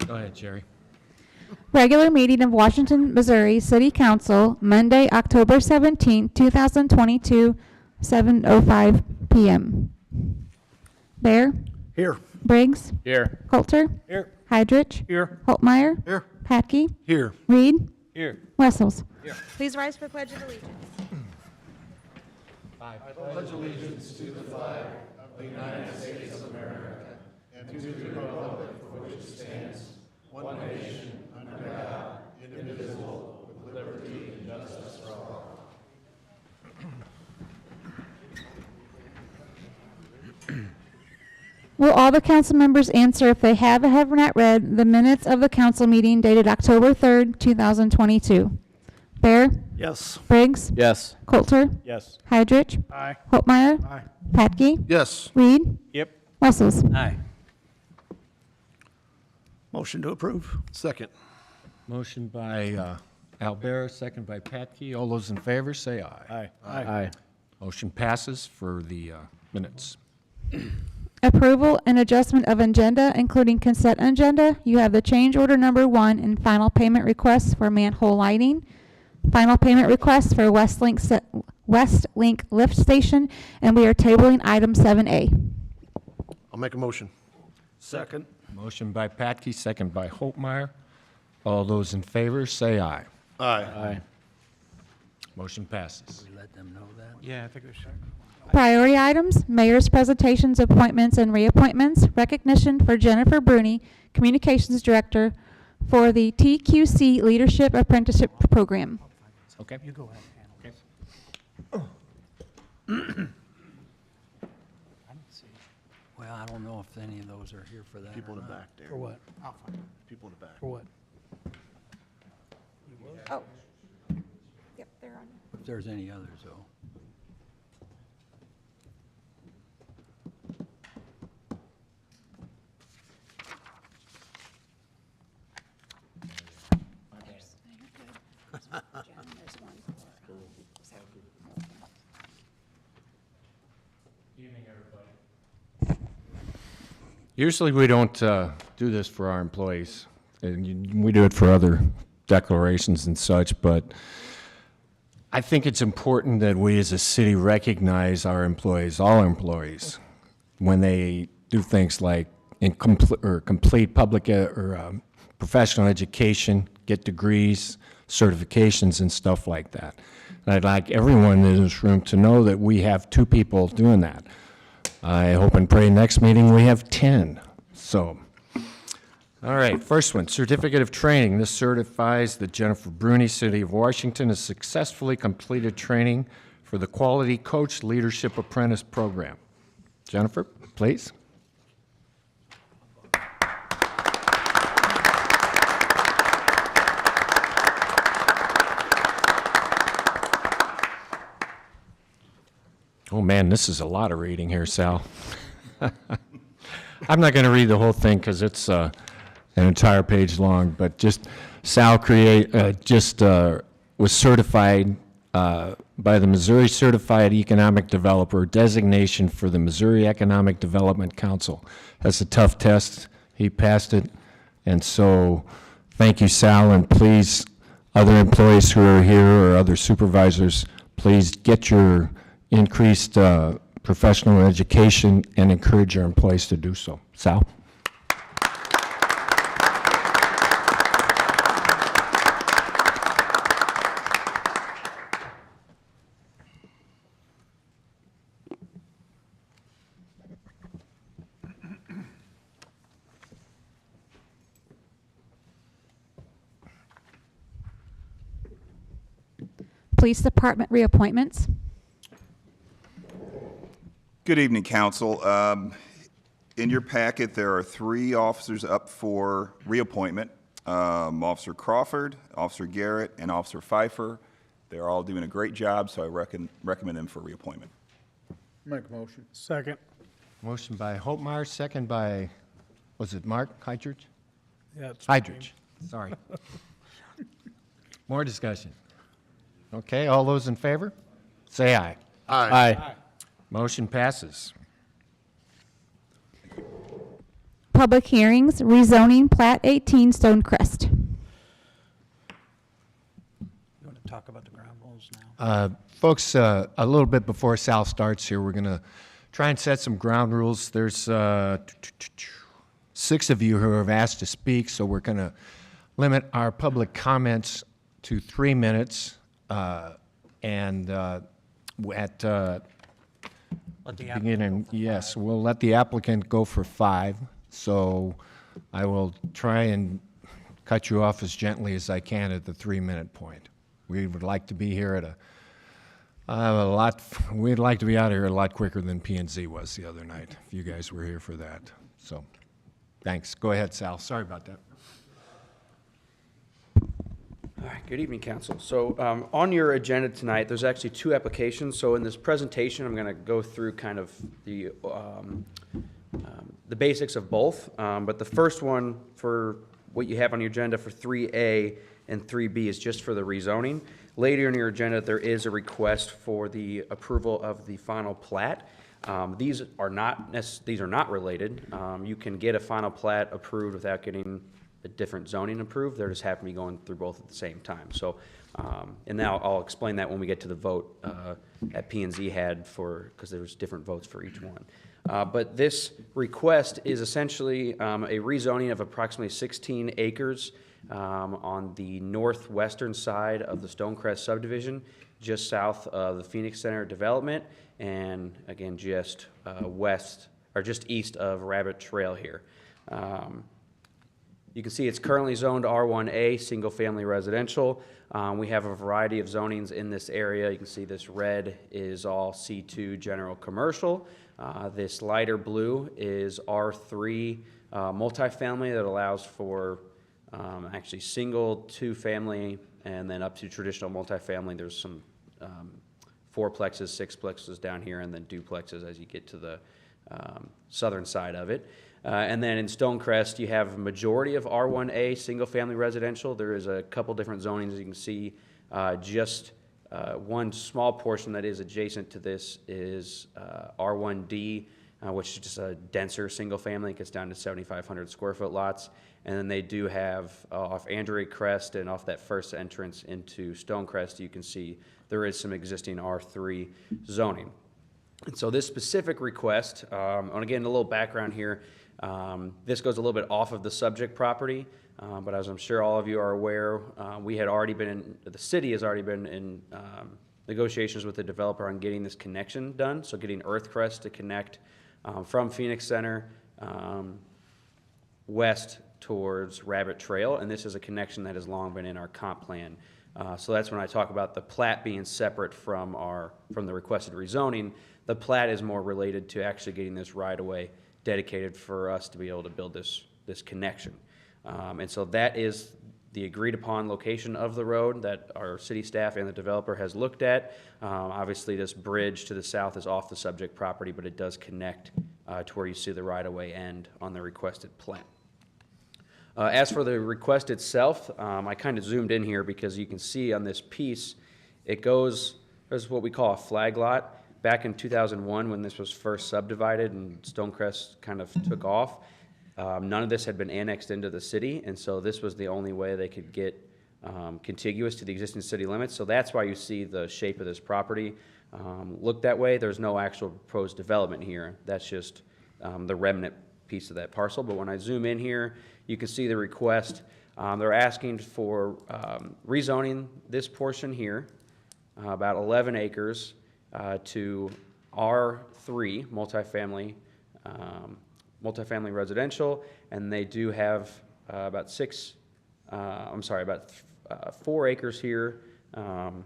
Go ahead, Jerry. Regular meeting of Washington, Missouri City Council, Monday, October 17, 2022, 7:05 p.m. Bear? Here. Briggs? Here. Coulter? Here. Hydrich? Here. Holtmeyer? Here. Patke? Here. Reed? Here. Wessels? Here. Please rise for Pledge of Allegiance. Will all the council members answer if they have or have not read the minutes of the council meeting dated October 3rd, 2022? Bear? Yes. Briggs? Yes. Coulter? Yes. Hydrich? Aye. Holtmeyer? Aye. Patke? Yes. Reed? Yep. Wessels? Aye. Motion to approve. Second. Motion by Albert, second by Patke. All those in favor, say aye. Aye. Aye. Motion passes for the minutes. Approval and adjustment of agenda, including consent agenda. You have the change order number 1 and final payment request for manhole lighting. Final payment request for Westlink lift station, and we are tabling item 7A. I'll make a motion. Second. Motion by Patke, second by Holtmeyer. All those in favor, say aye. Aye. Motion passes. Let them know that. Yeah, I think we should. Priority items, mayor's presentations, appointments, and reappointments. Recognition for Jennifer Bruni, Communications Director for the TQC Leadership Apprenticeship Program. Okay. You go ahead and handle this. I don't see. Well, I don't know if any of those are here for that. People in or the not. back there. For what? I'll find it. People in the back. For what? Oh. Yep, they're on. If there's any others, though. Usually we don't do this for our employees, and we do it for other declarations and such, but I think it's important that we as a city recognize our employees, all our employees, when they do things like complete public or professional education, get degrees, certifications, and stuff like that. And I'd like everyone in this room to know that we have 2 people doing that. I hope and pray next meeting we have 10. So, all right, first one, certificate of training. This certifies that Jennifer Bruni, City of Washington, has successfully completed training for the Quality Coach Leadership Apprentice Program. Jennifer, please. Oh man, this is a lot of reading here, Sal. I'm not going to read the whole thing because it's an entire page long, but just Sal was certified by the Missouri Certified Economic Developer designation for the Missouri Economic Development Council. That's a tough test. He passed it, and so thank you, Sal, and please, other employees who are here or other supervisors, please get your increased professional education and encourage your employees to do so. Sal? Police Department reappointments. Good evening, Council. In your packet, there are 3 officers up for reappointment. Officer Crawford, Officer Garrett, and Officer Pfeiffer. They're all doing a great job, so I recommend them for reappointment. Make a motion. Second. Motion by Holtmeyer, second by, was it Mark Heidrich? Yeah, it's Heidrich, sorry. More discussion. Okay, all those in favor? Say aye. Aye. Motion passes. public hearings, rezoning Plat 18 Stonecrest. You want to talk about the ground rules now? Folks, a little bit before Sal starts here, we're going to try and set some ground rules. There's 6 of you who have asked to speak, so we're going to limit our public comments to 3 minutes. And at Let the beginning, applicant go for yes, 5. we'll let the applicant go for 5. So I will try and cut you off as gently as I can at the 3-minute point. We would like to be here at we'd like to be out of here a lot quicker than P&Z was the other night, if you guys were here for that. So, thanks. Go ahead, Sal. Sorry about that. All right, good evening, council. So on your agenda tonight, there's actually 2 applications. So in this presentation, I'm going to go through kind of the basics of both. But the first one for what you have on your agenda for 3A and 3B is just for the rezoning. Later in your agenda, there is a request for the approval of the final plat. These are not related. You can get a final plat approved without getting a different zoning approved. They're just happen to be going through both at the same time. So, and now I'll explain that when we get to the vote that P&Z had because there was different votes for each one. But this request is essentially a rezoning of approximately 16 acres on the northwestern side of the Stonecrest subdivision, just south of the Phoenix Center development, and again, just east of Rabbit Trail here. You can see it's currently zoned R1A, single-family residential. We have a variety of zonings in this area. You can see this red is all C2 general commercial. This lighter blue is R3 multifamily that allows for actually single, 2-family, and then up to traditional multifamily. There's some 4plexes, 6plexes down here, and then duplexes as you get to the southern side of it. And then in Stonecrest, you have a majority of R1A single-family residential. There is a couple different zonings. You can see just one small portion that is adjacent to this is R1D, which is just a denser single-family. It gets down to 7,500 square foot lots. And then they do have off Andrea Crest and off that first entrance into Stonecrest, you can see there is some existing R3 zoning. And so this specific request, and again, a little background here, this goes a little bit off of the subject property, but as I'm sure all of you are aware, the city has already been in negotiations with the developer on getting this connection done, so getting Earthcrest to connect from Phoenix Center west towards Rabbit Trail, and this is a connection that has long been in our comp plan. So that's when I talk about the plat being separate from the requested rezoning. The plat is more related to actually getting this right-of-way dedicated for us to be able to build this connection. And so that is the agreed-upon location of the road that our city staff and the developer has looked at. Obviously, this bridge to the south is off the subject property, but it does connect to where you see the right-of-way end on the requested plat. As for the request itself, I kind of zoomed in here because you can see on this piece, there's what we call a flag lot. Back in 2001, when this was first subdivided and Stonecrest kind of took off, none of this had been annexed into the city, and so this was the only way they could get contiguous to the existing city limits. So that's why you see the shape of this property look that way. There's no actual proposed development here. That's just the remnant piece of that parcel. But when I zoom in here, you can see the request. They're asking for rezoning this portion here, about 11 acres, to R3 multifamily residential, and they do have about 4 acres here. Let me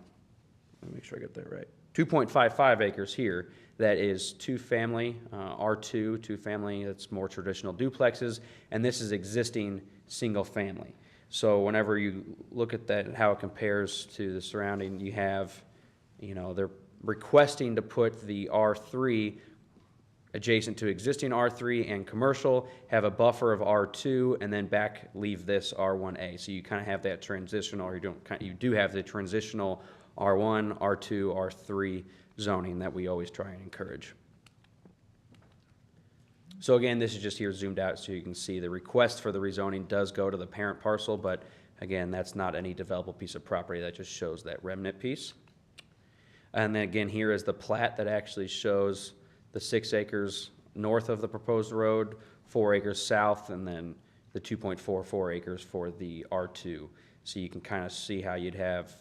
make sure I get that right. 2.55 acres here. That is 2-family, R2, 2-family. That's more traditional duplexes, and this is existing single-family. So whenever you look at that and how it compares to the surrounding, you have, they're requesting to put the R3 adjacent to existing R3 and commercial, have a buffer of R2, and then leave this R1A. So you kind of have that transitional, or you do have the transitional R1, R2, R3 zoning that we always try and encourage. So again, this is just here zoomed out so you can see the request for the rezoning does go to the parent parcel, but again, that's not any developable piece of property. That just shows that remnant piece. And then again, here is the plat that actually shows the 6 acres north of the proposed road, 4 acres south, and then the 2.44 acres for the R2. So you can kind of see how you'd have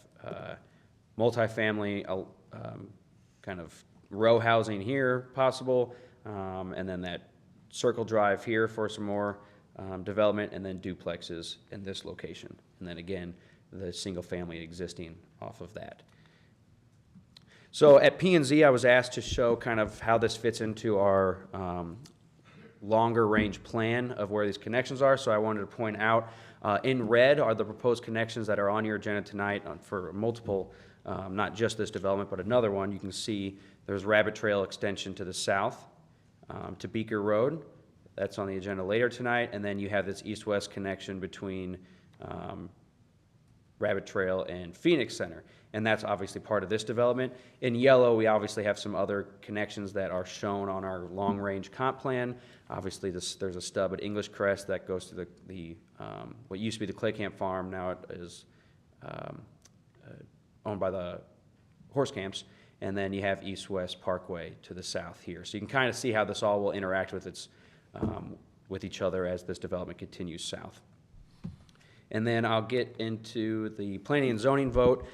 multifamily kind of row housing here possible, and then that circle drive here for some more development, and then duplexes in this location. And then again, the single family existing off of that. So at P&Z, I was asked to show kind of how this fits into our longer range plan of where these connections are. So I wanted to point out in red are the proposed connections that are on your agenda tonight for multiple, not just this development, but another one. You can see there's Rabbit Trail extension to the south to Beaker Road. That's on the agenda later tonight. And then you have this east-west connection between Rabbit Trail and Phoenix Center. And that's obviously part of this development. In yellow, we obviously have some other connections that are shown on our long-range comp plan. Obviously, there's a stub at English Crest that goes to the what used to be the Clay Camp Farm. Now it is owned by the horse camps. And then you have East-West Parkway to the south here. So you can kind of see how this all will interact with each other as this development continues south. And then I'll get into the planning and zoning vote.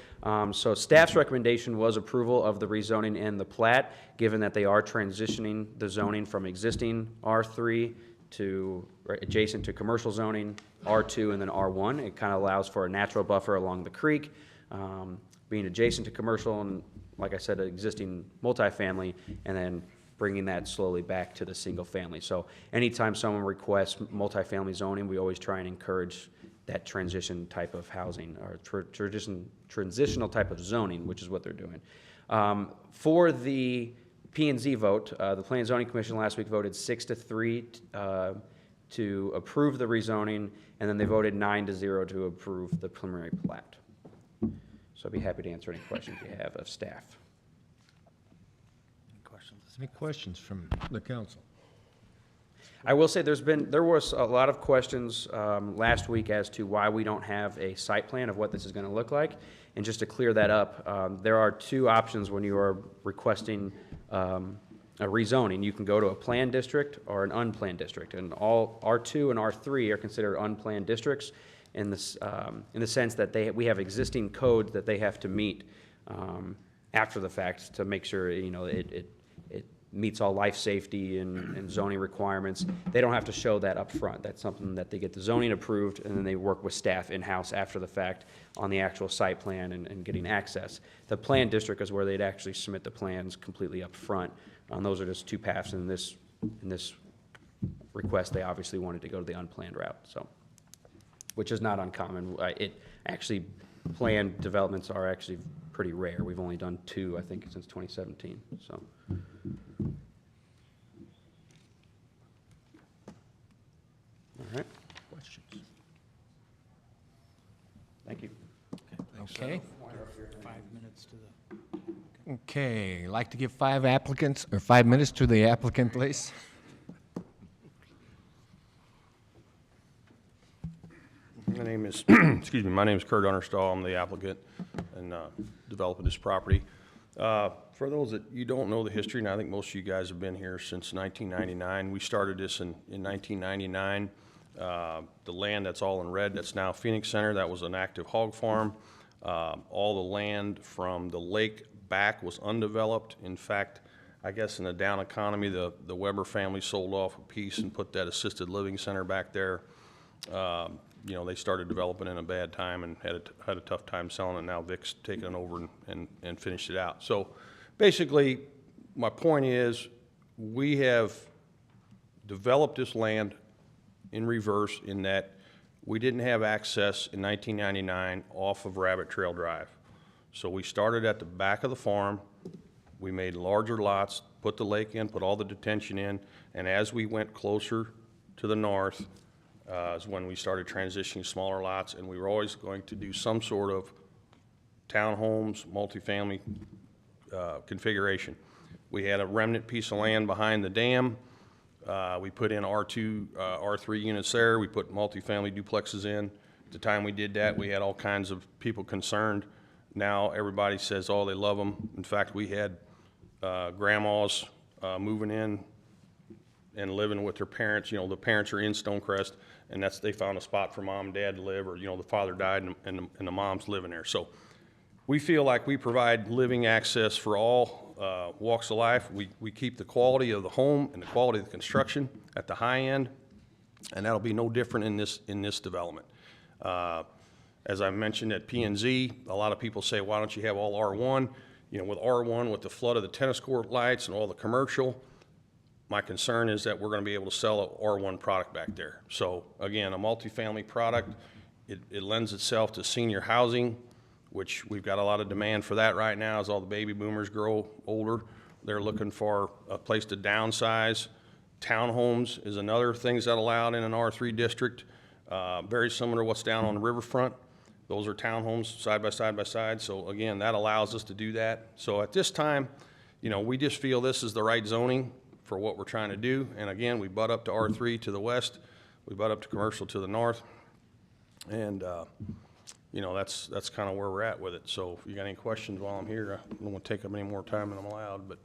So staff's recommendation was approval of the rezoning and the plat, given that they are transitioning the zoning from existing R3 to adjacent to commercial zoning, R2 and then R1. It kind of allows for a natural buffer along the creek, being adjacent to commercial and, like I said, existing multifamily, and then bringing that slowly back to the single family. So anytime someone requests multifamily zoning, we always try and encourage that transition type of housing or transitional type of zoning, which is what they're doing. For the P&Z vote, the Planning and Zoning Commission last week voted 6-3 to approve the rezoning, and then they voted 9-0 to approve the preliminary plat. So I'd be happy to answer any questions you have of staff. Any questions from the council? I will say there was a lot of questions last week as to why we don't have a site plan of what this is going to look like. And just to clear that up, there are 2 options when you are requesting a rezoning. You can go to a planned district or an unplanned district. And all R2 and R3 are considered unplanned districts in the sense that we have existing code that they have to meet after the fact to make sure it meets all life safety and zoning requirements. They don't have to show that up front. That's something that they get the zoning approved, and then they work with staff in-house after the fact on the actual site plan and getting access. The planned district is where they'd actually submit the plans completely up front. Those are just 2 paths. In this request, they obviously wanted to go to the unplanned route, so, which is not uncommon. Planned developments are actually pretty rare. We've only done 2, I think, since 2017, so. All right. Questions? Thank you. Okay. 5 minutes to the. Okay, like to give 5 applicants, or 5 minutes to the applicant, please? My name is, excuse me, my name is Kurt Understall. I'm the applicant and developing this property. For those that you don't know the history, and I think most of you guys have been here since 1999, we started this in 1999. The land that's all in red, that's now Phoenix Center, that was an active hog farm. All the land from the lake back was undeveloped. In fact, I guess in the down economy, the Weber family sold off a piece and put that assisted living center back there. They started developing in a bad time and had a tough time selling it. Now Vic's taken it over and finished it out. So basically, my point is we have developed this land in reverse in that we didn't have access in 1999 off of Rabbit Trail Drive. So we started at the back of the farm. We made larger lots, put the lake in, put all the detention in, and as we went closer to the north, is when we started transitioning smaller lots, and we were always going to do some sort of townhomes, multifamily configuration. We had a remnant piece of land behind the dam. We put in R2, R3 units there. We put multifamily duplexes in. At the time we did that, we had all kinds of people concerned. Now everybody says, oh, they love them. In fact, we had grandmas moving in and living with their parents. You know, the parents are in Stonecrest, and they found a spot for mom and dad to live, or, you know, the father died and the mom's living there. So we feel like we provide living access for all walks of life. We keep the quality of the home and the quality of the construction at the high end, and that'll be no different in this development. As I mentioned at P&Z, a lot of people say, why don't you have all R1? You know, with R1, with the flood of the tennis court lights and all the commercial, my concern is that we're going to be able to sell a R1 product back there. So again, a multifamily product, it lends itself to senior housing, which we've got a lot of demand for that right now as all the baby boomers grow older. They're looking for a place to downsize. Townhomes is another thing that's allowed in an R3 district, very similar to what's down on the Riverfront. Those are townhomes side by side by side. So again, that allows us to do that. So at this time, you know, we just feel this is the right zoning for what we're trying to do. And again, we butt up to R3 to the west. We butt up to commercial to the north. And, you know, that's kind of where we're at with it. So if you got any questions while I'm here, I don't want to take up any more time than I'm allowed, but.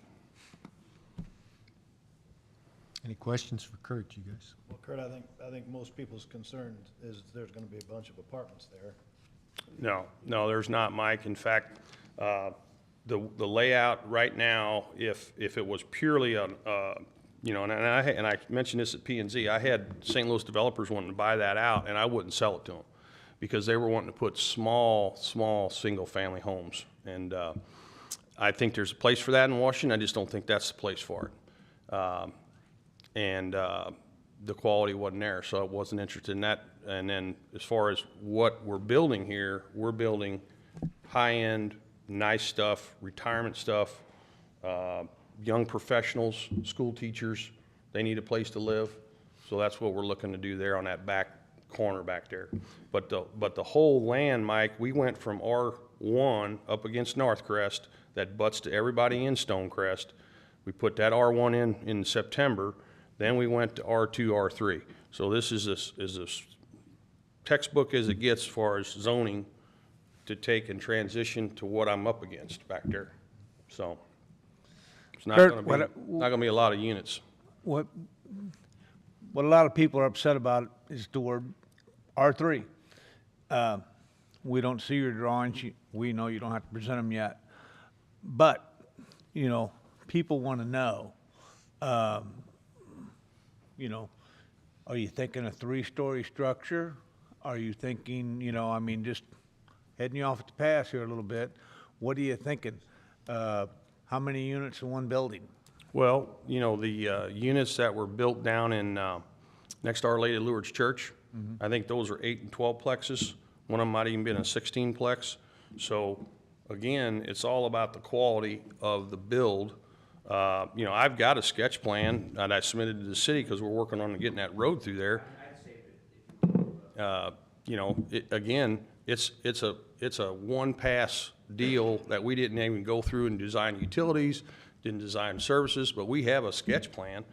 Any questions for Kurt, you guys? Well, Kurt, I think most people's concern is there's gonna be a bunch of apartments there. No, there's not, Mike. In fact, the layout right now, if it was purely on, you know, and I mentioned this at P&Z, I had St. Louis developers wanting to buy that out, and I wouldn't sell it to them because they were wanting to put small single-family homes. And I think there's a place for that in Washington. I just don't think that's the place for it. The quality wasn't there, so I wasn't interested in that. And then as far as what we're building here, we're building high-end, nice stuff, retirement stuff, young professionals, school teachers, they need a place to live. So that's what we're looking to do there on that back corner back there. But the whole land, Mike, we went from R1 up against Northcrest that butts to everybody in Stonecrest. We put that R1 in September. Then we went to R2, R3. So this is as textbook as it gets as far as zoning to take and transition to what I'm up against back there. So it's not Kurt, going to be a lot of units. What a lot of people are upset about is the word R3. We don't see your drawings. We know you don't have to present them yet. But, you know, people want to know, you know, are you thinking a 3-story structure? Are you thinking, you know, I mean, just heading you off at the pass here a little bit, what are you thinking? How many units in one building? Well, you know, the units that were built down in next to Our Lady of Lourdes Church, I think those are 8 and 12 plexes. One of them might even been a 16-plex. So again, it's all about the quality of the build. You know, I've got a sketch plan that I submitted to the city because we're working on getting that road through there. You know, it's a one-pass deal that we didn't even go through and design utilities, didn't design services, but we have a sketch plan,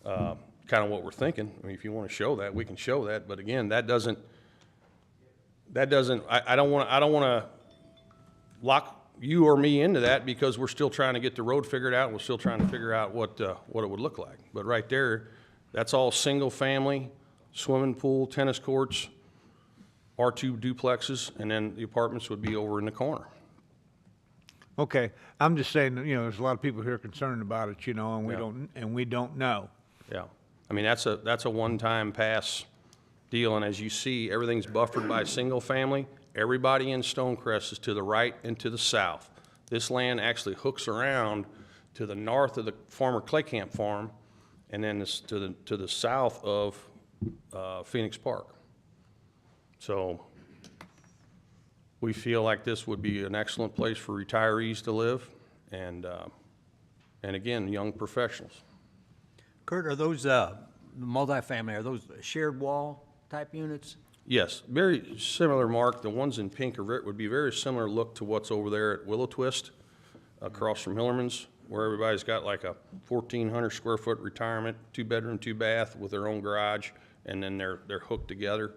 kind of what we're thinking. I mean, if you want to show that, we can show that. But again, I don't want to lock you or me into that because we're still trying to get the road figured out. We're still trying to figure out what it would look like. But right there, that's all single family, swimming pool, tennis courts, R2 duplexes, and then the apartments would be over in the corner. Okay, I'm just saying, you know, there's a lot of people here concerned about it, you know, and we don't know. Yeah, I mean, that's a one-time pass deal, and as you see, everything's buffered by single family. Everybody in Stonecrest is to the right and to the south. This land actually hooks around to the north of the former Clay Camp Farm, and then it's to the south of Phoenix Park. So we feel like this would be an excellent place for retirees to live, and again, young professionals. Kurt, are those multifamily, are those shared wall type units? Yes, very similar, Mark. The ones in pink would be very similar look to what's over there at Willow Twist, across from Hillerman's. where everybody's got like a 1,400 square foot retirement, 2-bedroom, 2-bath with their own garage, and then they're hooked together.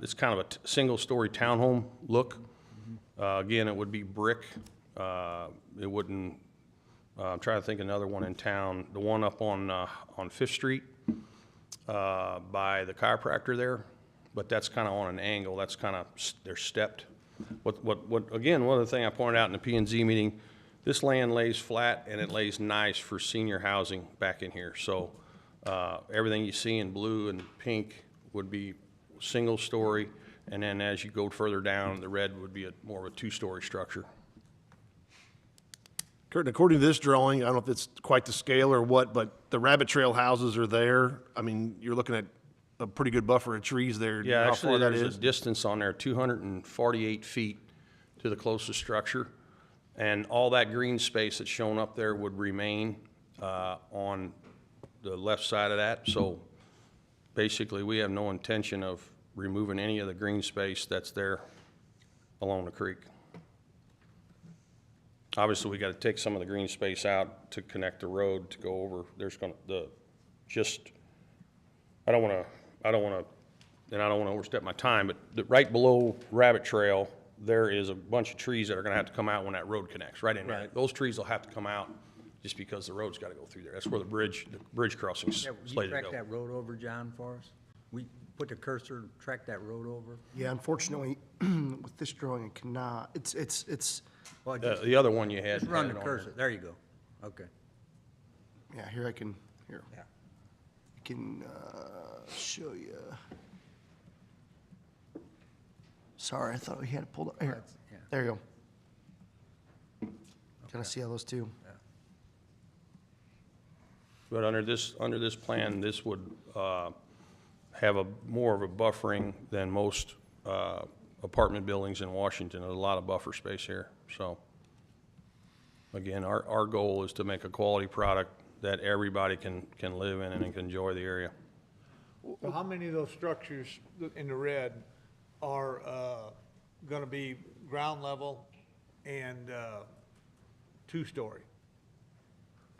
It's kind of a single-story townhome look. Again, it would be brick. It wouldn't, I'm trying to think another one in town, the one up on 5th Street by the chiropractor there, but that's kind of on an angle. That's kind of, they're stepped. Again, one of the things I pointed out in the P&Z meeting, this land lays flat and it lays nice for senior housing back in here. So everything you see in blue and pink would be single story, and then as you go further down, the red would be more of a 2-story structure. Kurt, according to this drawing, I don't know if it's quite the scale or what, but the rabbit trail houses are there. I mean, you're looking at a pretty good buffer of trees there. Do you know Yeah, how actually, far that there's is? a distance on there, 248 feet to the closest structure. And all that green space that's shown up there would remain on the left side of that. So basically, we have no intention of removing any of the green space that's there along the creek. Obviously, we got to take some of the green space out to connect the road to go over. There's going to, I don't want to overstep my time, but right below Rabbit Trail, there is a bunch of trees that are going to have to come out when that road connects, right in there. Right. Those trees will have to come out just because the road's got to go through there. That's where the bridge crossing's Yeah, would you slated to track go. that road over, John, for us? We put the cursor, track that road over? Yeah, unfortunately, with this drawing, it cannot, it's, Well, just The other one you had. just run the had it on there. cursor, there you go. Okay. yeah, here I can, here, Yeah. I can, show you. Sorry, I thought we had it pulled up, here, That's- yeah. there you go. Can I see all those too? But under this plan, this would have more of a buffering than most apartment buildings in Washington. There's a lot of buffer space here. So again, our goal is to make a quality product that everybody can live in and can enjoy the area. So how many of those structures in the red are gonna be ground level and 2-story?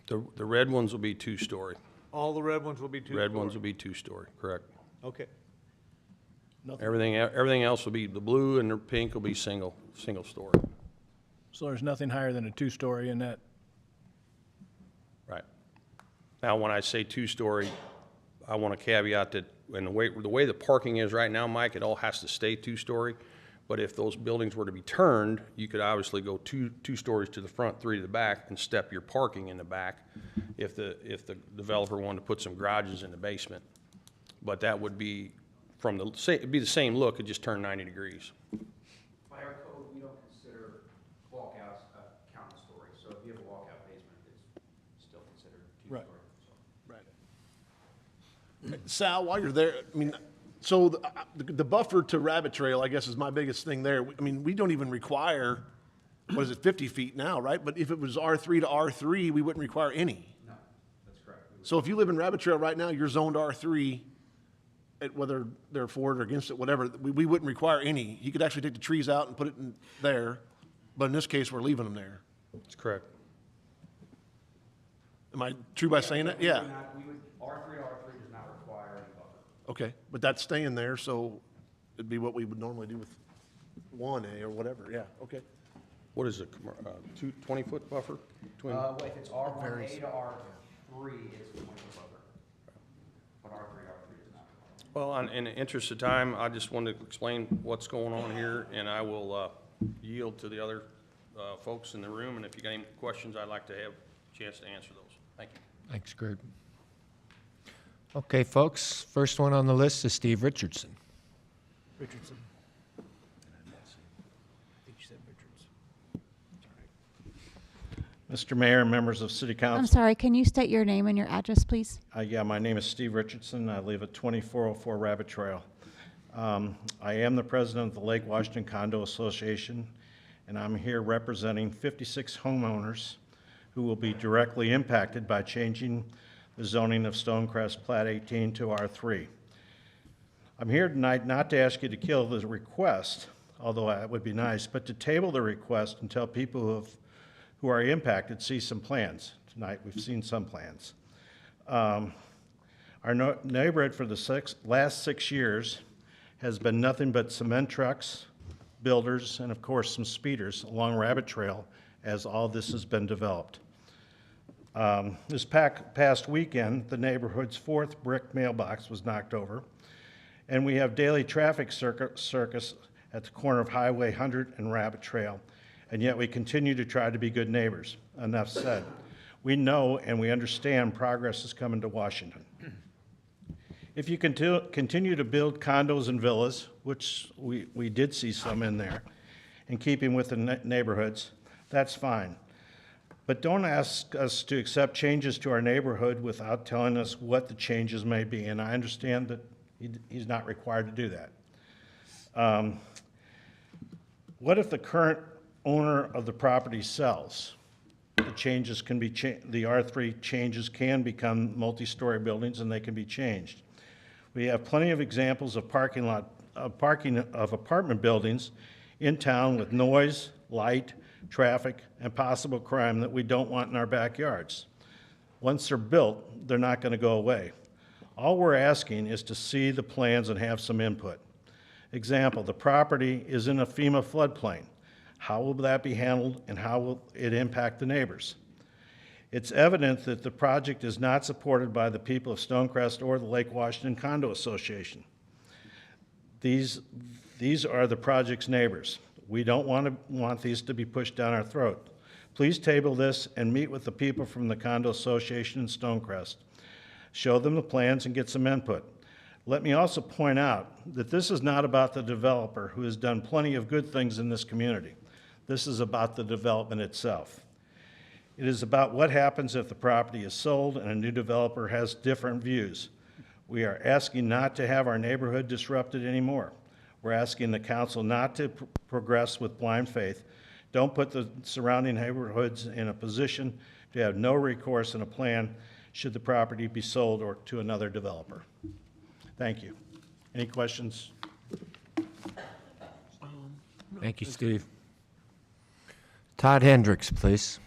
The red ones will be 2-story. All the red ones will be 2-story? Red ones will be 2-story, correct. Okay. Everything else will be, the blue and the pink will be single story. So there's nothing higher than a 2-story in that? Right. Now, when I say 2-story, I want to caveat that, and the way the parking is right now, Mike, it all has to stay 2-story. But if those buildings were to be turned, you could obviously go two stories to the front, 3 to the back, and step your parking in the back if the developer wanted to put some garages in the basement. But that would be it'd be the same look, it just turned 90 degrees. By our code, we don't consider walkouts a count story, so if you have a walkout basement, it's still considered 2-story. Right. Sal, while you're there, I mean, so the buffer to Rabbit Trail, I guess, is my biggest thing there. I mean, we don't even require, what is it, 50 feet now, right? But if it was R3 to R3, we wouldn't require any. No, that's correct. So if you live in Rabbit Trail right now, you're zoned R3, whether they're for it or against it, whatever, we wouldn't require any. You could actually take the trees out and put it in there, but in this case, we're leaving them there. That's correct. Am I true by saying that? Yeah. R3 to R3 does not require any buffer. Okay, but that's staying there, so it'd be what we would normally do with 1A or whatever, yeah, okay. What is it, 20-foot buffer? between- If it's R1A to R3, it's 20-foot buffer. But R3 does not. Well, in the interest of time, I just wanted to explain what's going on here, and I will yield to the other folks in the room, and if you got any questions, I'd like to have a chance to answer those. Thank you. Thanks, Kurt. Okay, folks, first one on the list is Steve Richardson. Richardson. I think you said Richards. Mr. Mayor, members of City I'm Council. sorry, can you state your name and your address, please? Yeah, my name is Steve Richardson. I live at 2404 Rabbit Trail. I am the president of the Lake Washington Condo Association, and I'm here representing 56 homeowners who will be directly impacted by changing the zoning of Stonecrest Plat 18 to R3. I'm here tonight not to ask you to kill the request, although it would be nice, but to table the request until people who who are impacted see some plans. Tonight, we've seen some plans. Our neighborhood for the last 6 years has been nothing but cement trucks, builders, and of course some speeders along Rabbit Trail as all this has been developed. This past weekend, the neighborhood's 4th brick mailbox was knocked over, and we have daily traffic circus at the corner of Highway 100 and Rabbit Trail, and yet we continue to try to be good neighbors. Enough said. We know and we understand progress is coming to Washington. If you continue to build condos and villas, which we did see some in there, in keeping with the neighborhoods, that's fine. But don't ask us to accept changes to our neighborhood without telling us what the changes may be, and I understand that he's not required to do that. What if the current owner of the property sells? The changes can be the R3 changes can become multi-story buildings, and they can be changed. We have plenty of examples of parking of apartment buildings in town with noise, light, traffic, and possible crime that we don't want in our backyards. Once they're built, they're not going to go away. All we're asking is to see the plans and have some input. Example, the property is in a FEMA floodplain. How will that be handled, and how will it impact the neighbors? It's evident that the project is not supported by the people of Stonecrest or the Lake Washington Condo Association. These are the project's neighbors. We don't want these to be pushed down our throat. Please table this and meet with the people from the Condo Association in Stonecrest. Show them the plans and get some input. Let me also point out that this is not about the developer, who has done plenty of good things in this community. This is about the development itself. It is about what happens if the property is sold and a new developer has different views. We are asking not to have our neighborhood disrupted anymore. We're asking the council not to progress with blind faith. Don't put the surrounding neighborhoods in a position to have no recourse in a plan should the property be sold or to another developer. Thank you. Any questions? Thank you, Steve. Todd Hendricks, please.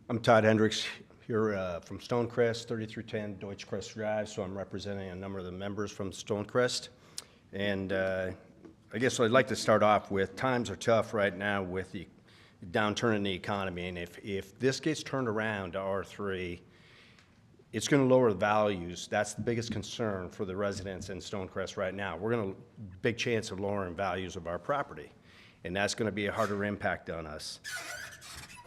I'm Todd Hendricks here from Stonecrest, 3310 Deutsche Crest Drive, so I'm representing a number of the members from Stonecrest. And I guess what I'd like to start off with, times are tough right now with the downturn in the economy, and if this gets turned around to R3, it's going to lower the values. That's the biggest concern for the residents in Stonecrest right now. We're going to big chance of lowering values of our property, and that's going to be a harder impact on us.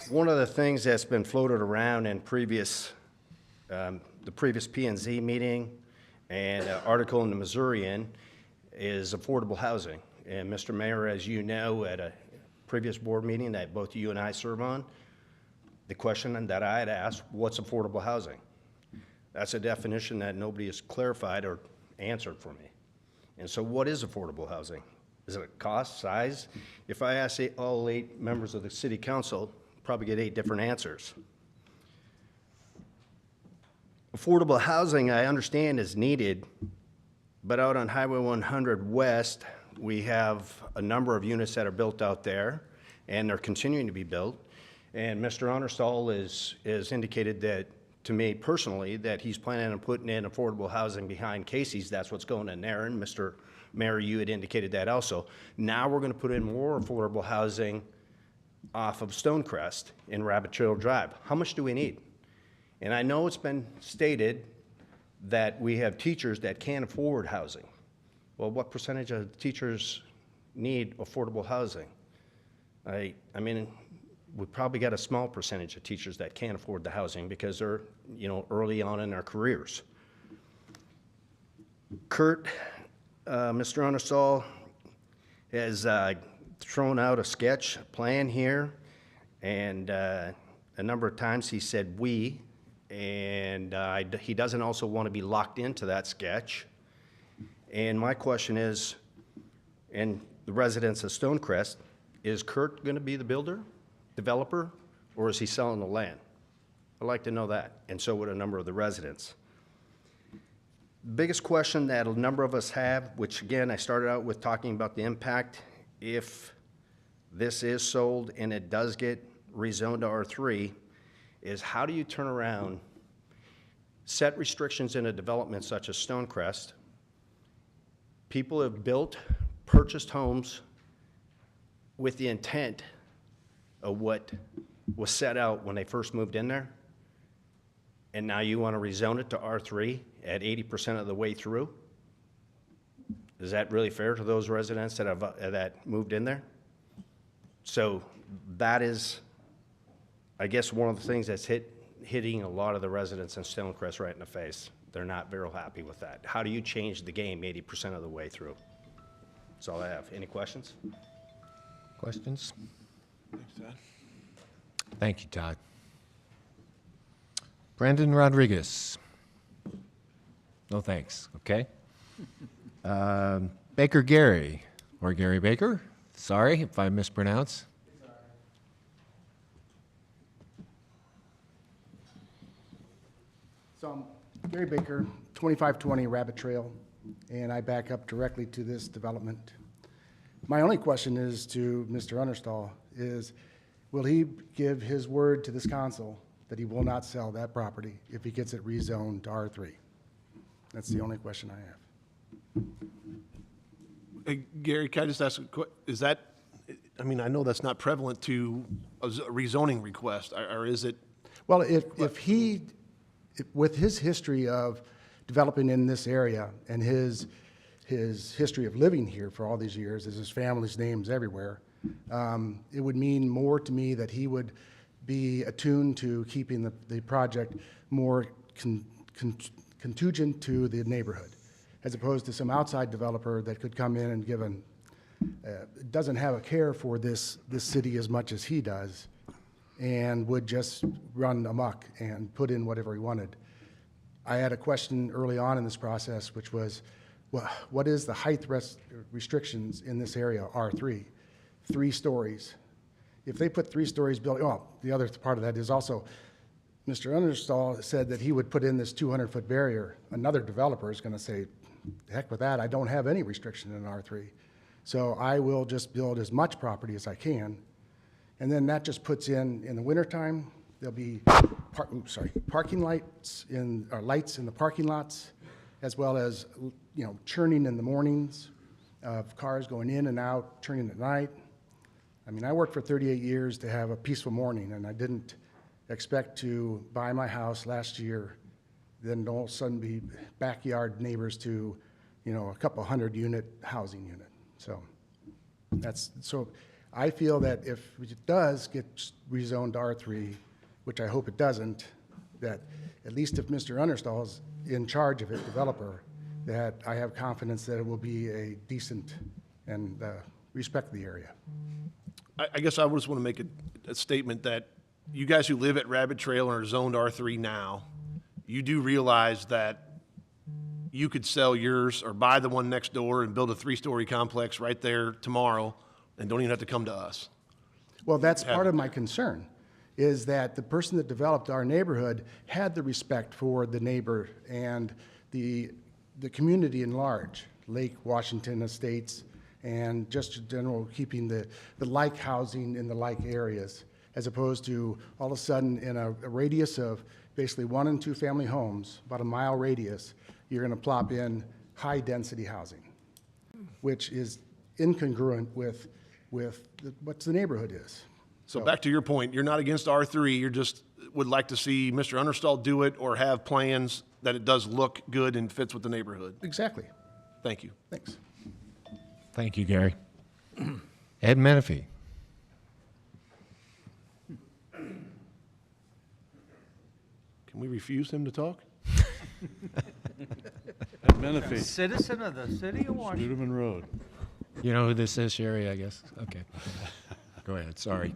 One of the things that's been floated around in the previous P&Z meeting and an article in the Missourian is affordable housing. And Mr. Mayor, as you know, at a previous board meeting that both you and I serve on, the question that I had asked, what's affordable housing? That's a definition that nobody has clarified or answered for me. And so what is affordable housing? Is it a cost, size? If I ask all 8 members of the city council, probably get 8 different answers. Affordable housing, I understand, is needed, but out on Highway 100 West, we have a number of units that are built out there, and they're continuing to be built. And Mr. Honorstall has indicated that, to me personally, that he's planning on putting in affordable housing behind Casey's. That's what's going in there, and Mr. Mayor, you had indicated that also. Now we're going to put in more affordable housing off of Stonecrest in Rabbit Trail Drive. How much do we need? And I know it's been stated that we have teachers that can't afford housing. Well, what percentage of teachers need affordable housing? I mean, we probably got a small percentage of teachers that can't afford the housing because they're, early on in their careers. Kurt, Mr. Honorstall has thrown out a sketch plan here, and a number of times he said we, and he doesn't also want to be locked into that sketch. And my question is, and the residents of Stonecrest, is Kurt going to be the builder, developer, or is he selling the land? I'd like to know that, and so would a number of the residents. Biggest question that a number of us have, which again, I started out with talking about the impact, if this is sold and it does get rezoned to R3, is how do you turn around, set restrictions in a development such as Stonecrest? People have built, purchased homes with the intent of what was set out when they first moved in there, and now you want to rezone it to R3 at 80% of the way through? Is that really fair to those residents that have, that moved in there? So that is, I guess, one of the things that's hitting a lot of the residents in Stonecrest right in the face. They're not very happy with that. How do you change the game 80% of the way through? That's all I have. Any questions? Questions? Thanks, Todd. Thank you, Todd. Brandon Rodriguez. No thanks, okay. Baker Gary, or Gary Baker. Sorry if I mispronounce. So I'm Gary Baker, 2520 Rabbit Trail, and I back up directly to this development. My only question is to Mr. Understall is, will he give his word to this council that he will not sell that property if he gets it rezoned to R3? That's the only question I have. Hey, Gary, can I just ask, is that, I mean, I know that's not prevalent to a rezoning request, or is it? Well, if he, with his history of developing in this area and his history of living here for all these years, as his family's name's everywhere, it would mean more to me that he would be attuned to keeping the project more contingent to the neighborhood, as opposed to some outside developer that could come in and doesn't have a care for this city as much as he does, and would just run amok and put in whatever he wanted. I had a question early on in this process, which was, what is the height restrictions in this area, R3? 3 stories. If they put 3 stories building, well, the other part of that is also, Mr. Understall said that he would put in this 200-foot barrier. Another developer is going to say, heck with that, I don't have any restriction in R3. So I will just build as much property as I can. And then that just puts in the wintertime, there'll be parking lights lights in the parking lots, as well as, churning in the mornings of cars going in and out, churning at night. I mean, I worked for 38 years to have a peaceful morning, and I didn't expect to buy my house last year, then all of a sudden be backyard neighbors to, a couple hundred unit housing unit. So I feel that if it does get rezoned to R3, which I hope it doesn't, that at least if Mr. Understall is in charge of it, developer, that I have confidence that it will be a decent and respect the area. I guess I just want to make a statement that you guys who live at Rabbit Trail and are zoned R3 now, you do realize that you could sell yours or buy the one next door and build a 3-story complex right there tomorrow and don't even have to come to us. Well, that's part of my concern, is that the person that developed our neighborhood had the respect for the neighbor and the community in large, Lake Washington Estates, and just in general keeping the like housing in the like areas, as opposed to all of a sudden in a radius of basically 1 and 2 family homes, about a mile radius, you're going to plop in high density housing, which is incongruent with what the neighborhood is. So back to your point, you're not against R3, you just would like to see Mr. Understall do it or have plans that it does look good and fits with the neighborhood. Exactly. Thank you. Thanks. Thank you, Gary. Ed Menifee. Can we refuse him to talk? Ed Menifee, Citizen of the city of Washington. Studeman Road. You know who this is, Sherry, I guess? Okay. Go ahead, sorry.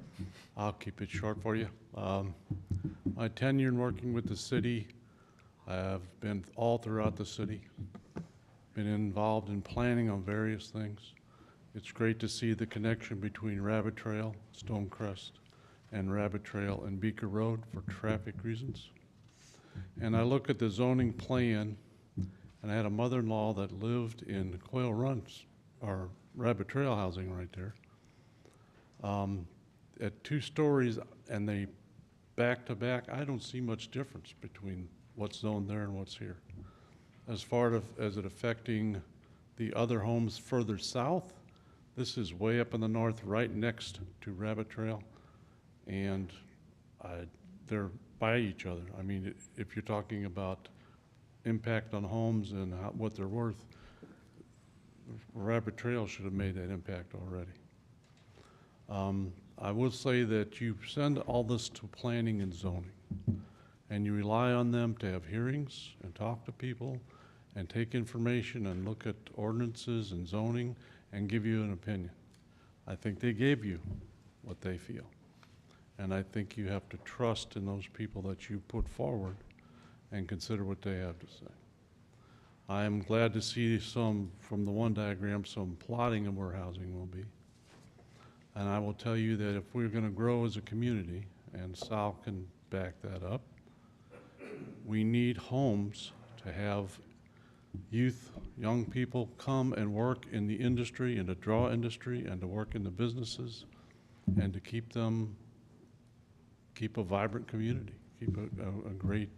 I'll keep it short for you. My tenure in working with the city, I've been all throughout the city, been involved in planning on various things. It's great to see the connection between Rabbit Trail, Stonecrest, and Rabbit Trail and Beaker Road for traffic reasons. And I look at the zoning plan, And I had a mother-in-law that lived in Quail Runs, or Rabbit Trail housing right there. At 2 stories, and they back to back, I don't see much difference between what's zoned there and what's here. As far as it affecting the other homes further south, this is way up in the north, right next to Rabbit Trail, and they're by each other. I mean, if you're talking about impact on homes and what they're worth, Rabbit Trail should have made that impact already. I will say that you send all this to planning and zoning, and you rely on them to have hearings and talk to people and take information and look at ordinances and zoning and give you an opinion. I think they gave you what they feel. And I think you have to trust in those people that you put forward and consider what they have to say. I am glad to see some, from the one diagram, some plotting of where housing will be. And I will tell you that if we're going to grow as a community, and Sal can back that up, we need homes to have youth, young people come and work in the industry and to draw industry and to work in the businesses and to keep a vibrant community, keep a great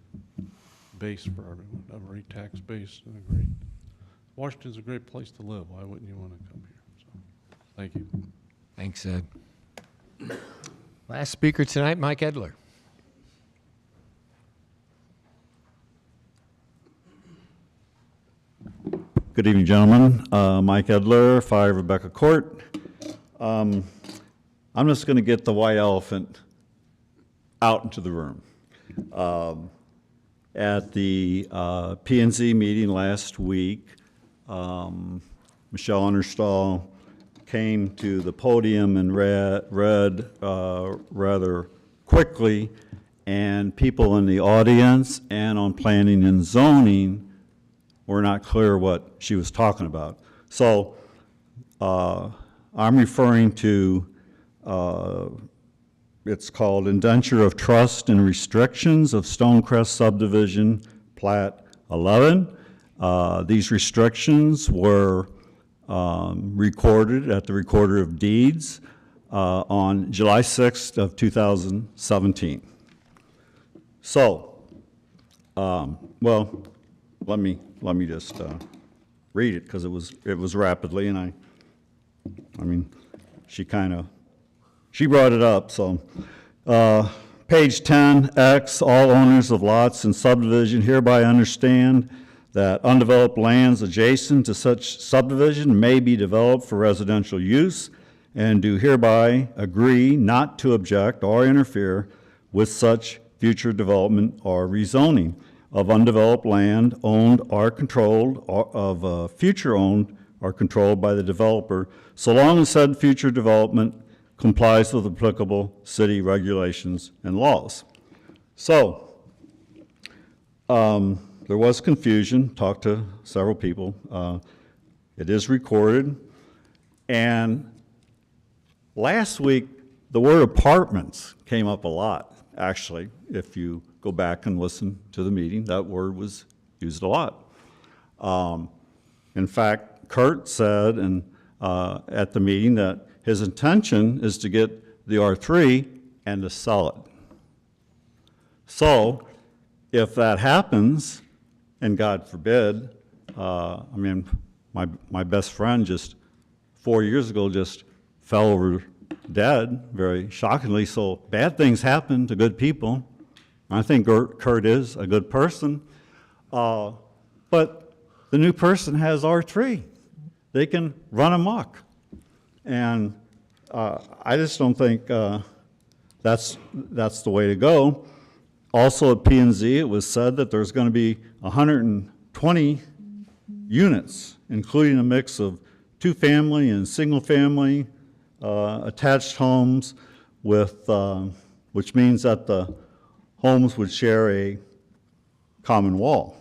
base for everyone, a great tax base, and a great, Washington's a great place to live. Why wouldn't you want to come here? So, thank you. Thanks, Ed. Last speaker tonight, Mike Edler. Good evening, gentlemen. Mike Edler, 5 Rebecca Court. I'm just going to get the white elephant out into the room. At the P&Z meeting last week, Michelle Understall came to the podium and read rather quickly, and people in the audience and on planning and zoning were not clear what she was talking about. So I'm referring to, it's called Indenture of Trust and Restrictions of Stonecrest Subdivision, Plat 11. These restrictions were recorded at the Recorder of Deeds on July 6th of 2017. So, well, let me just read it, because it was rapidly, and I mean, she brought it up. So, page 10, X, all owners of lots in subdivision hereby understand that undeveloped lands adjacent to such subdivision may be developed for residential use, and do hereby agree not to object or interfere with such future development or rezoning of undeveloped land owned or controlled, or of future owned or controlled by the developer, so long as said future development complies with applicable city regulations and laws. So, there was confusion, talked to several people. It is recorded. And last week, the word apartments came up a lot, actually. If you go back and listen to the meeting, that word was used a lot. In fact, Kurt said at the meeting that his intention is to get the R3 and to sell it. So, if that happens, and God forbid, I mean, my best friend just 4 years ago just fell over dead, very shockingly. So bad things happen to good people. I think Kurt is a good person. But the new person has R3. They can run amok. And I just don't think that's the way to go. Also at P&Z, it was said that there's going to be 120 units, including a mix of two-family and single-family attached homes, with which means that the homes would share a common wall.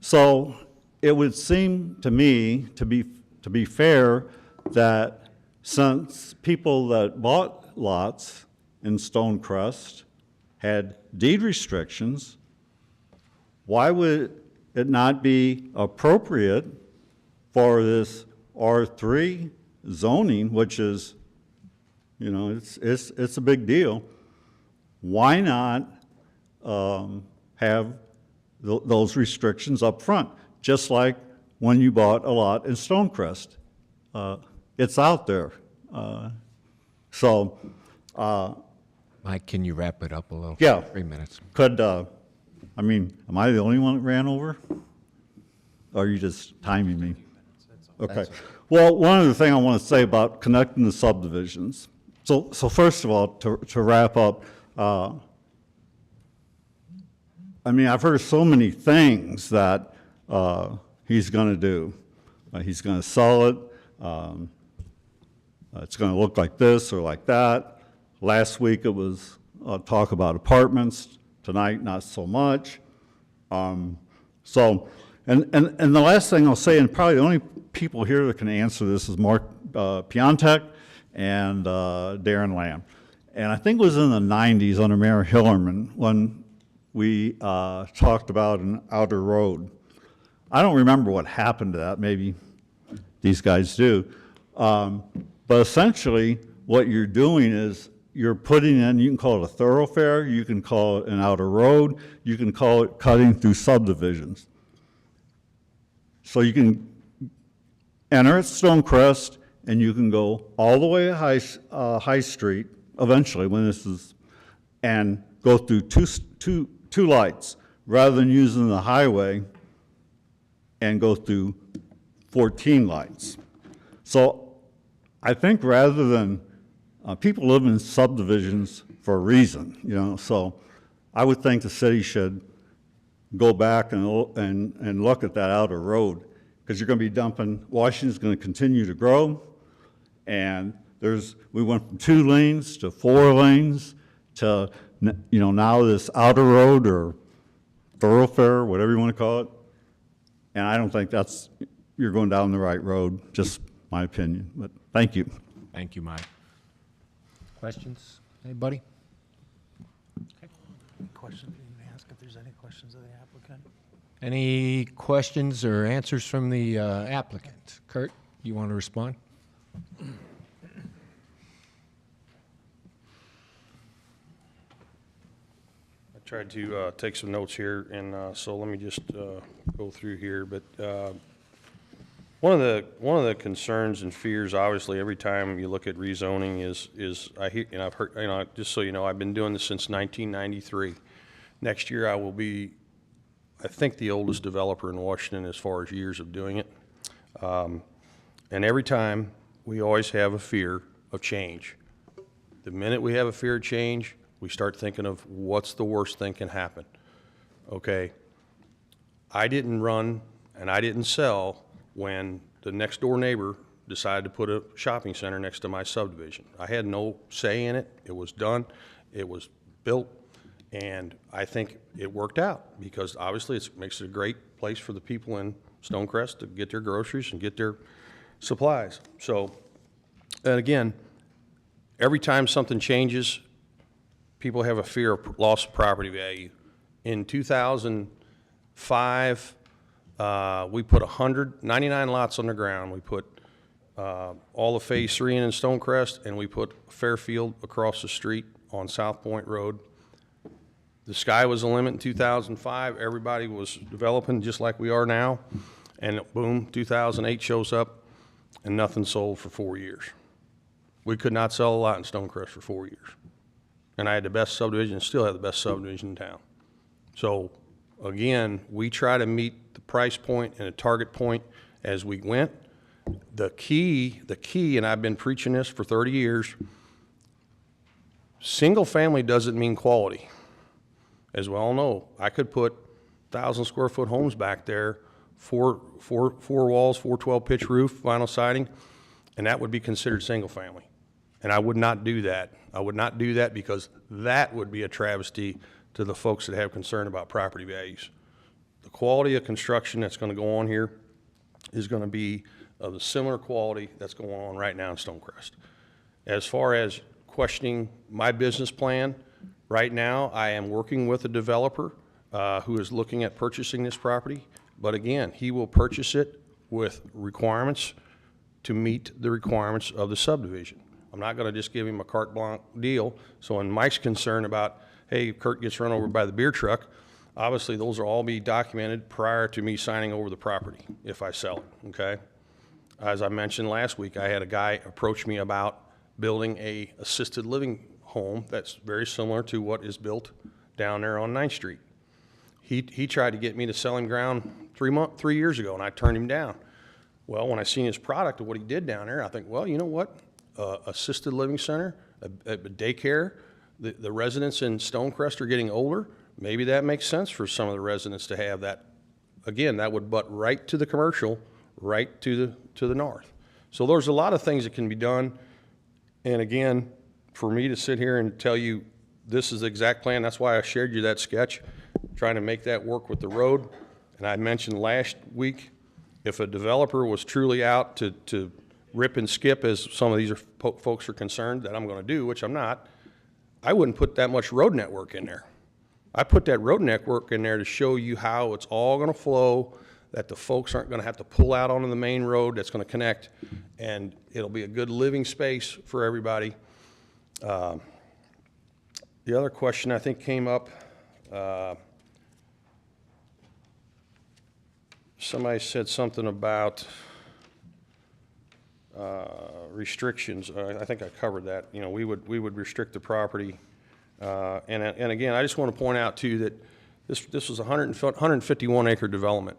So it would seem to me to be fair that since people that bought lots in Stonecrest had deed restrictions why would it not be appropriate for this R3 zoning, which is, you know, it's a big deal? Why not have those restrictions up front, just like when you bought a lot in Stonecrest? It's out there. Mike, can you wrap it up a little? Yeah. 3 minutes. Could, I mean, am I the only one that ran over? Or are you just timing me? Okay. Well, one other thing I want to say about connecting the subdivisions. So first of all, to wrap up, I mean, I've heard so many things that he's going to do. He's going to sell it. It's going to look like this or like that. Last week it was talk about apartments. Tonight, not so much. And the last thing I'll say, and probably the only people here that can answer this is Mark Piontek and Darren Lamb. And I think it was in the 90s under Mayor Hillerman when we talked about an outer road. I don't remember what happened to that. Maybe these guys do. But essentially, what you're doing is you're putting in, you can call it a thoroughfare, you can call it an outer road, you can call it cutting through subdivisions. So you can enter at Stonecrest, and you can go all the way to High Street, eventually, when this is, and go through two lights, rather than using the highway and go through 14 lights. So I think rather than, people live in subdivisions for a reason, you know, so I would think the city should go back and look at that outer road, because you're going to be dumping, Washington's going to continue to grow, and we went from 2 lanes to 4 lanes to, you know, now this outer road or thoroughfare, whatever you want to call it, and I don't think you're going down the right road, just my opinion, but thank you. Thank you, Mike. Questions? Anybody? Question, you can ask if there's any questions of the applicant. Any questions or answers from the applicant? Kurt, you want to respond? I tried to take some notes here, and so let me just go through here. But one of the concerns and fears, obviously, every time you look at rezoning is I hear, and I've heard, you know, just so you know, I've been doing this since 1993. Next year, I will be, I think, the oldest developer in Washington as far as years of doing it. And every time, we always have a fear of change. The minute we have a fear of change, we start thinking of what's the worst thing can happen. Okay, I didn't run and I didn't sell when the next door neighbor decided to put a shopping center next to my subdivision. I had no say in it. It was done. It was built. And I think it worked out because obviously it makes it a great place for the people in Stonecrest to get their groceries and get their supplies. So, and again, every time something changes, people have a fear of loss of property value. In 2005, we put 199 lots on the ground. We put all of Phase 3 in Stonecrest, and we put Fairfield across the street on South Point Road. The sky was the limit in 2005. Everybody was developing just like we are now. And boom, 2008 shows up, and nothing sold for 4 years. We could not sell a lot in Stonecrest for 4 years. And I had the best subdivision, and still have the best subdivision in town. So again, we try to meet the price point and a target point as we went. The key, and I've been preaching this for 30 years, single family doesn't mean quality. As we all know, I could put 1,000 square foot homes back there, four walls, 412 pitch roof, vinyl siding, and that would be considered single family. And I would not do that. I would not do that because that would be a travesty to the folks that have concern about property values. The quality of construction that's going to go on here is going to be of the similar quality that's going on right now in Stonecrest. As far as questioning my business plan, right now I am working with a developer who is looking at purchasing this property. But again, he will purchase it with requirements to meet the requirements of the subdivision. I'm not gonna just give him a carte blanche deal. So when Mike's concerned about, hey, Kurt gets run over by the beer truck, obviously those will all be documented prior to me signing over the property if I sell it, okay? As I mentioned last week, I had a guy approach me about building a assisted living home that's very similar to what is built down there on 9th Street. He tried to get me to sell him ground 3 years ago, and I turned him down. Well, when I seen his product of what he did down there, I think, well, you know what? Assisted living center, a daycare, the residents in Stonecrest are getting older. Maybe that makes sense for some of the residents to have that. Again, that would butt right to the commercial, right to the north. So there's a lot of things that can be done. And again, for me to sit here and tell you this is the exact plan, that's why I shared you that sketch, trying to make that work with the road. And I mentioned last week, if a developer was truly out to rip and skip, as some of these folks are concerned that I'm gonna do, which I'm not, I wouldn't put that much road network in there. I put that road network in there to show you how it's all gonna flow, that the folks aren't gonna have to pull out onto the main road that's gonna connect, and it'll be a good living space for everybody. The other question I think came up, somebody said something about restrictions. I think I covered that. You know, we would restrict the property. And again, I just want to point out too that this was a 151 acre development,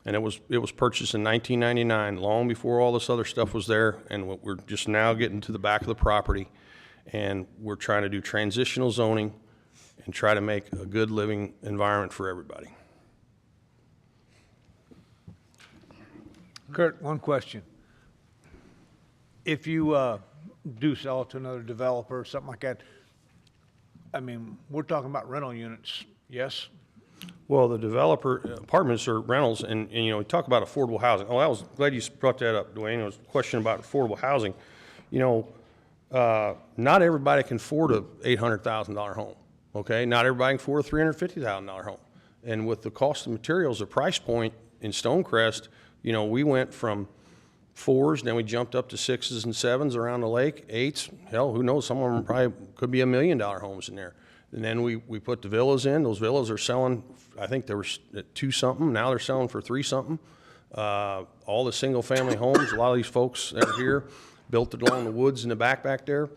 and it was purchased in 1999, long before all this other stuff was there. And we're just now getting to the back of the property, and we're trying to do transitional zoning and try to make a good living environment for everybody. Kurt, one question. If you do sell it to another developer or something like that, I mean, we're talking about rental units, yes? Well, the developer, apartments are rentals, and you know, we talk about affordable housing. Oh, I was glad you brought that up, Dwayne. It was a question about affordable housing. You know, not everybody can afford a $800,000 home, okay? Not everybody can afford a $350,000 home. And with the cost of materials, the price point in Stonecrest, you know, we went from 4s, then we jumped up to 6s and 7s around the lake, 8s. Hell, who knows? Some of them probably could be $1 million homes in there. And then we put the villas in. Those villas are selling, I think there was 2 something. Now they're selling for 3 something. All the single family homes, a lot of these folks that are here built it along the woods in the back there.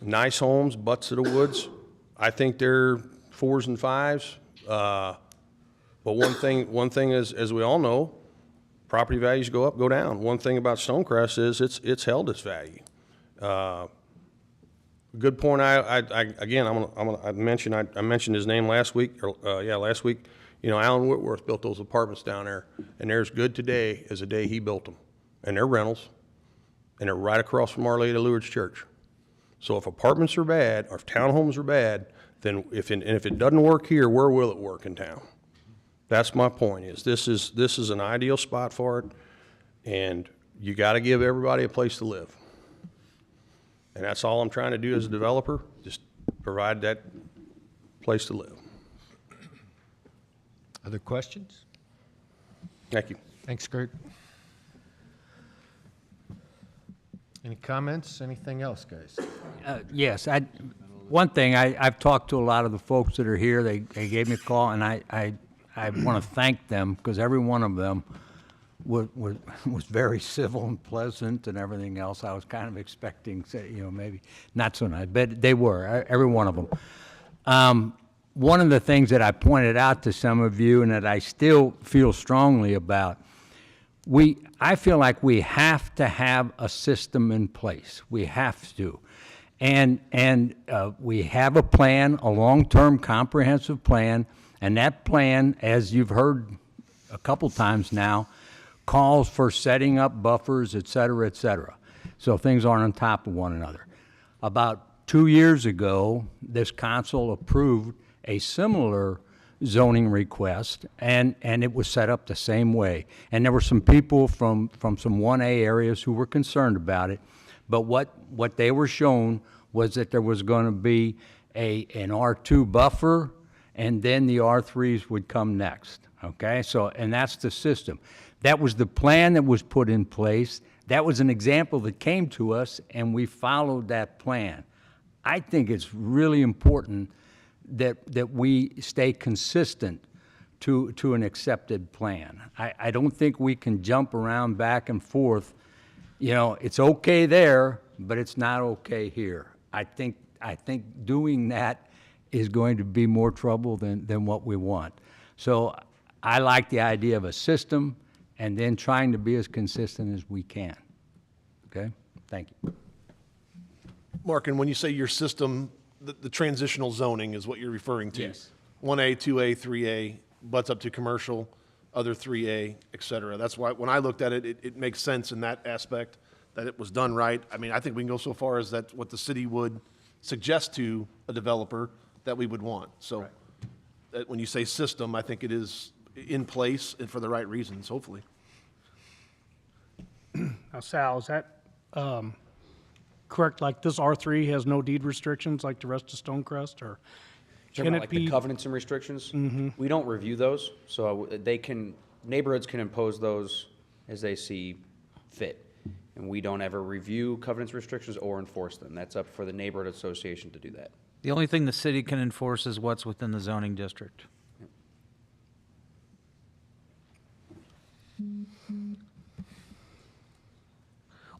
Nice homes, butts of the woods. I think they're 4s and 5s. But one thing is, as we all know, property values go up, go down. One thing about Stonecrest is it's held its value. Good point. I mentioned his name last week. Last week. You know, Alan Whitworth built those apartments down there, and they're as good today as the day he built them. And they're rentals, and they're right across from Our Lady of Lourdes Church. So if apartments are bad, or if townhomes are bad, then if it doesn't work here, where will it work in town? That's my point. This is an ideal spot for it, and you got to give everybody a place to live. And that's all I'm trying to do as a developer, just provide that place to live. Other questions? Thank you. Thanks, Kurt. Any comments? Anything else, guys? Yes, one thing, I've talked to a lot of the folks that are here. They gave me a call, and I want to thank them, because every one of them was very civil and pleasant and everything else. I was kind of expecting, you know, maybe not so nice, but they were, every one of them. One of the things that I pointed out to some of you, and that I still feel strongly about, I feel like we have to have a system in place. We have to. And we have a plan, a long-term comprehensive plan, and that plan, as you've heard a couple times now, calls for setting up buffers, et cetera, so things aren't on top of one another. About 2 years ago, this council approved a similar zoning request, and it was set up the same way. And there were some people from some 1A areas who were concerned about it, but what they were shown was that there was going to be an R2 buffer and then the R3s would come next, okay? So, and that's the system. That was the plan that was put in place. That was an example that came to us, and we followed that plan. I think it's really important that we stay consistent to an accepted plan. I don't think we can jump around back and forth. You know, it's okay there, but it's not okay here. I think doing that is going to be more trouble than what we want. So I like the idea of a system and then trying to be as consistent as we can. Okay? Thank you. Mark, and when you say your system, the transitional zoning is what you're referring to? Yes. 1A, 2A, 3A, butts up to commercial, other 3A, et cetera. That's why, when I looked at it, it makes sense in that aspect, that it was done right. I mean, I think we can go so far as that what the city would suggest to a developer that we would want. So that when you say system, I think it is in place and for the right reasons, hopefully. Now, Sal, is that correct? Like this R3 has no deed restrictions like the rest of Stonecrest, or Talking can about it like be? the covenants and restrictions? We don't review those, so neighborhoods can impose those as they see fit. And we don't ever review covenants, restrictions, or enforce them. That's up for the neighborhood association to do that. The only thing the city can enforce is what's within the zoning district.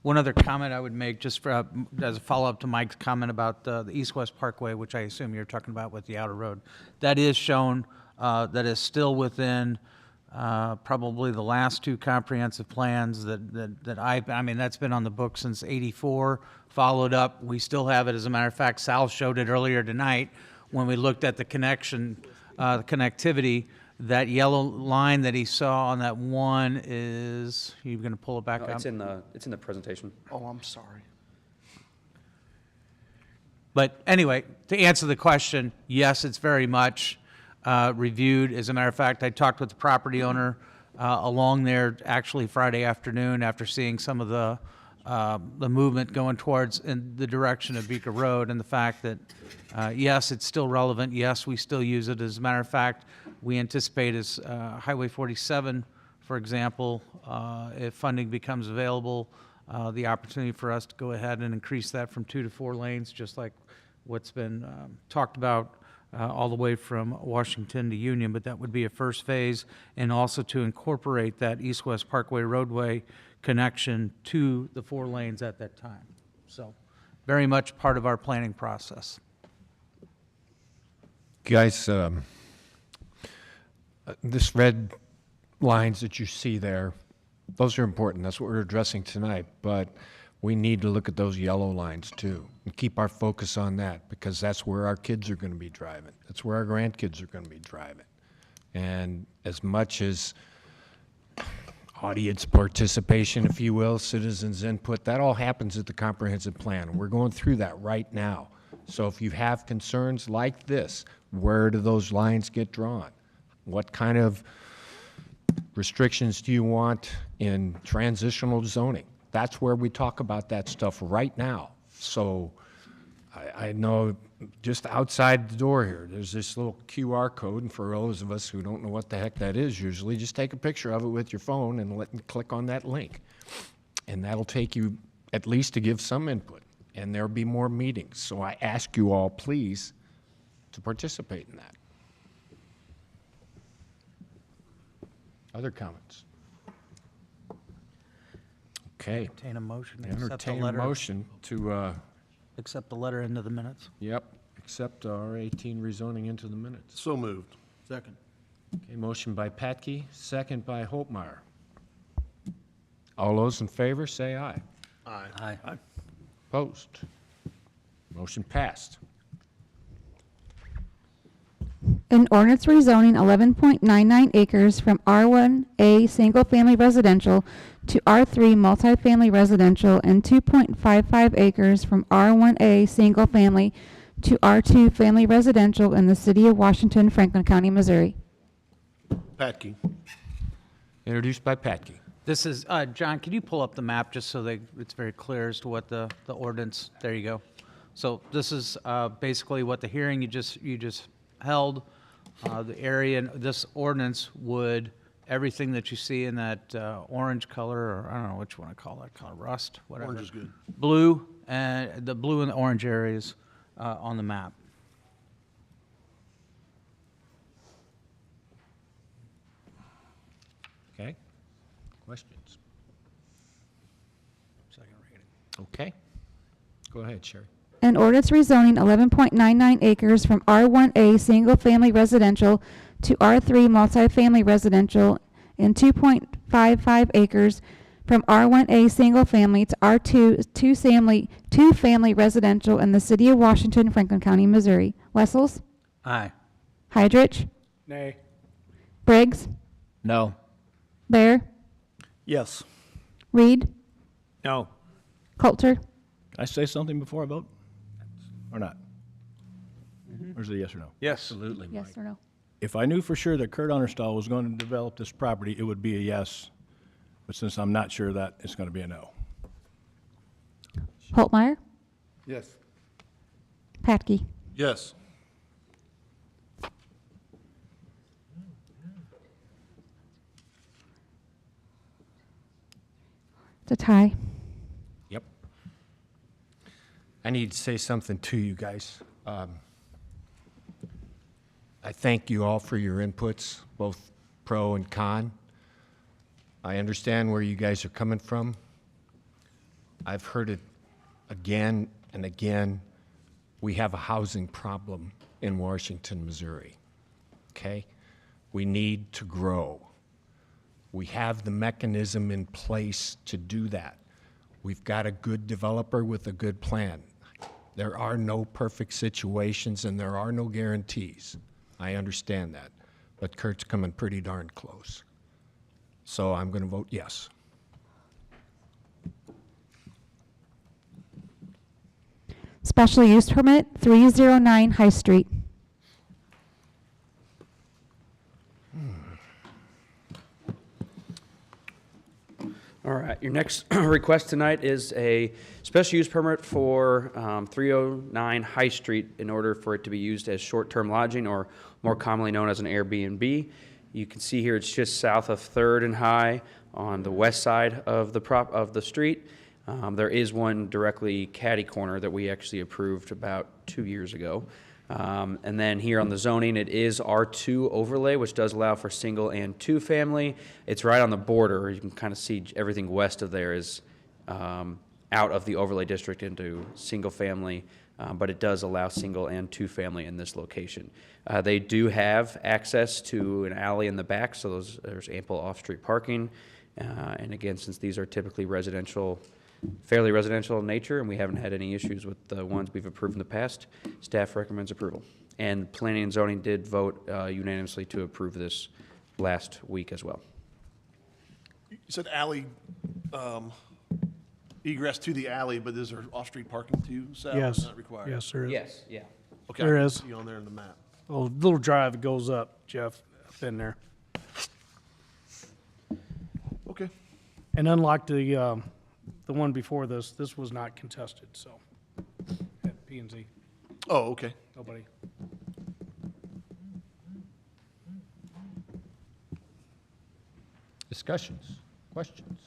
One other comment I would make, just for, as a follow-up to Mike's comment about the East-West Parkway, which I assume you're talking about with the outer road. That is shown, that is still within probably the last two comprehensive plans that I mean, that's been on the book since '84, followed up. We still have it. As a matter of fact, Sal showed it earlier tonight when we looked at the connection, the connectivity. That yellow line that he saw on that one is, you're going to pull it back No, up? it's in the presentation. Oh, I'm sorry. But anyway, to answer the question, yes, it's very much reviewed. As a matter of fact, I talked with the property owner along there actually Friday afternoon after seeing some of the movement going towards in the direction of Beaker Road, and the fact that, yes, it's still relevant. Yes, we still use it. As a matter of fact, we anticipate as Highway 47, for example, if funding becomes available, the opportunity for us to go ahead and increase that from 2 to 4 lanes, just like what's been talked about all the way from Washington to Union, but that would be a first phase, and also to incorporate that East-West Parkway roadway connection to the 4 lanes at that time. So very much part of our planning process. Guys, this red lines that you see there, those are important. That's what we're addressing tonight. But we need to look at those yellow lines too and keep our focus on that, because that's where our kids are going to be driving. That's where our grandkids are going to be driving. And as much as audience participation, if you will, citizens input, that all happens at the comprehensive plan. We're going through that right now. So if you have concerns like this, where do those lines get drawn? What kind of restrictions do you want in transitional zoning? That's where we talk about that stuff right now. So I know just outside the door here, there's this little QR code, and for those of us who don't know what the heck that is usually, just take a picture of it with your phone and click on that link. And that'll take you at least to give some input, and there'll be more meetings. So I ask you all, please, to participate in that. Other comments? Okay. Entertain a motion to accept the Entertain a letter. motion to, Accept the letter into the minutes. yep, accept our 18 rezoning into the minutes. So moved. Second. Okay, motion by Patke, second by Holtmeyer. All those in favor, say aye. Aye. Aye. Opposed? Motion passed. An ordinance rezoning 11.99 acres from R1A Single Family Residential to R3 Multifamily Residential and 2.55 acres from R1A Single Family to R2 Family Residential in the city of Washington, Franklin County, Missouri. Patke. Introduced by Patke. This is, John, can you pull up the map just so that it's very clear as to what the ordinance, there you go. So this is basically what the hearing you just held The area, in this ordinance would, everything that you see in that orange color, or I don't know which one I call that color, rust, whatever. Orange is good. Blue, and the blue and the orange areas on the map. Okay. Questions? Second reading. Okay. Go ahead, Sherry. An ordinance rezoning 11.99 acres from R1A Single Family Residential to R3 Multifamily Residential and 2.55 acres from R1A Single Family to R2 Two Family Residential in the City of Washington, Franklin County, Missouri. Wessels? Aye. Hydrich? Nay. Briggs? No. Bear? Yes. Reed? No. Coulter? Can I say something before I vote? Or not? Or is it a yes or no? Yes. Absolutely, Mike. Yes or no? If I knew for sure that Kurt Understall was going to develop this property, it would be a yes. But since I'm not sure of that, it's going to be a no. Holtmeyer? Yes. Patke? Yes. It's a tie. Yep. I need to say something to you guys. I thank you all for your inputs, both pro and con. I understand where you guys are coming from. I've heard it again and again. We have a housing problem in Washington, Missouri. Okay? We need to grow. We have the mechanism in place to do that. We've got a good developer with a good plan. There are no perfect situations and there are no guarantees. I understand that. But Kurt's coming pretty darn close. So I'm going to vote yes. Special use permit, 309 High Street. All right, your next request tonight is a special use permit for 309 High Street in order for it to be used as short-term lodging, or more commonly known as an Airbnb. You can see here it's just south of 3rd and High on the west side of the street. There is one directly catty corner that we actually approved about 2 years ago. And then here on the zoning, it is R2 overlay, which does allow for single and two family. It's right on the border. You can kind of see everything west of there is out of the overlay district into single family, but it does allow single and two family in this location. They do have access to an alley in the back, so there's ample off-street parking. And again, since these are typically residential, fairly residential in nature, and we haven't had any issues with the ones we've approved in the past, staff recommends approval. And Planning and Zoning did vote unanimously to approve this last week as well. You said alley, egress to the alley, but is there off-street parking too, Sal? Yes. Is that required? Yes, there is. Yes, yeah. Okay. There I is. see on there in the map. A little drive that goes up, Jeff, up in there. Okay. And unlike the one before this was not contested, so, at P&Z, Oh, okay. nobody. Discussions, questions?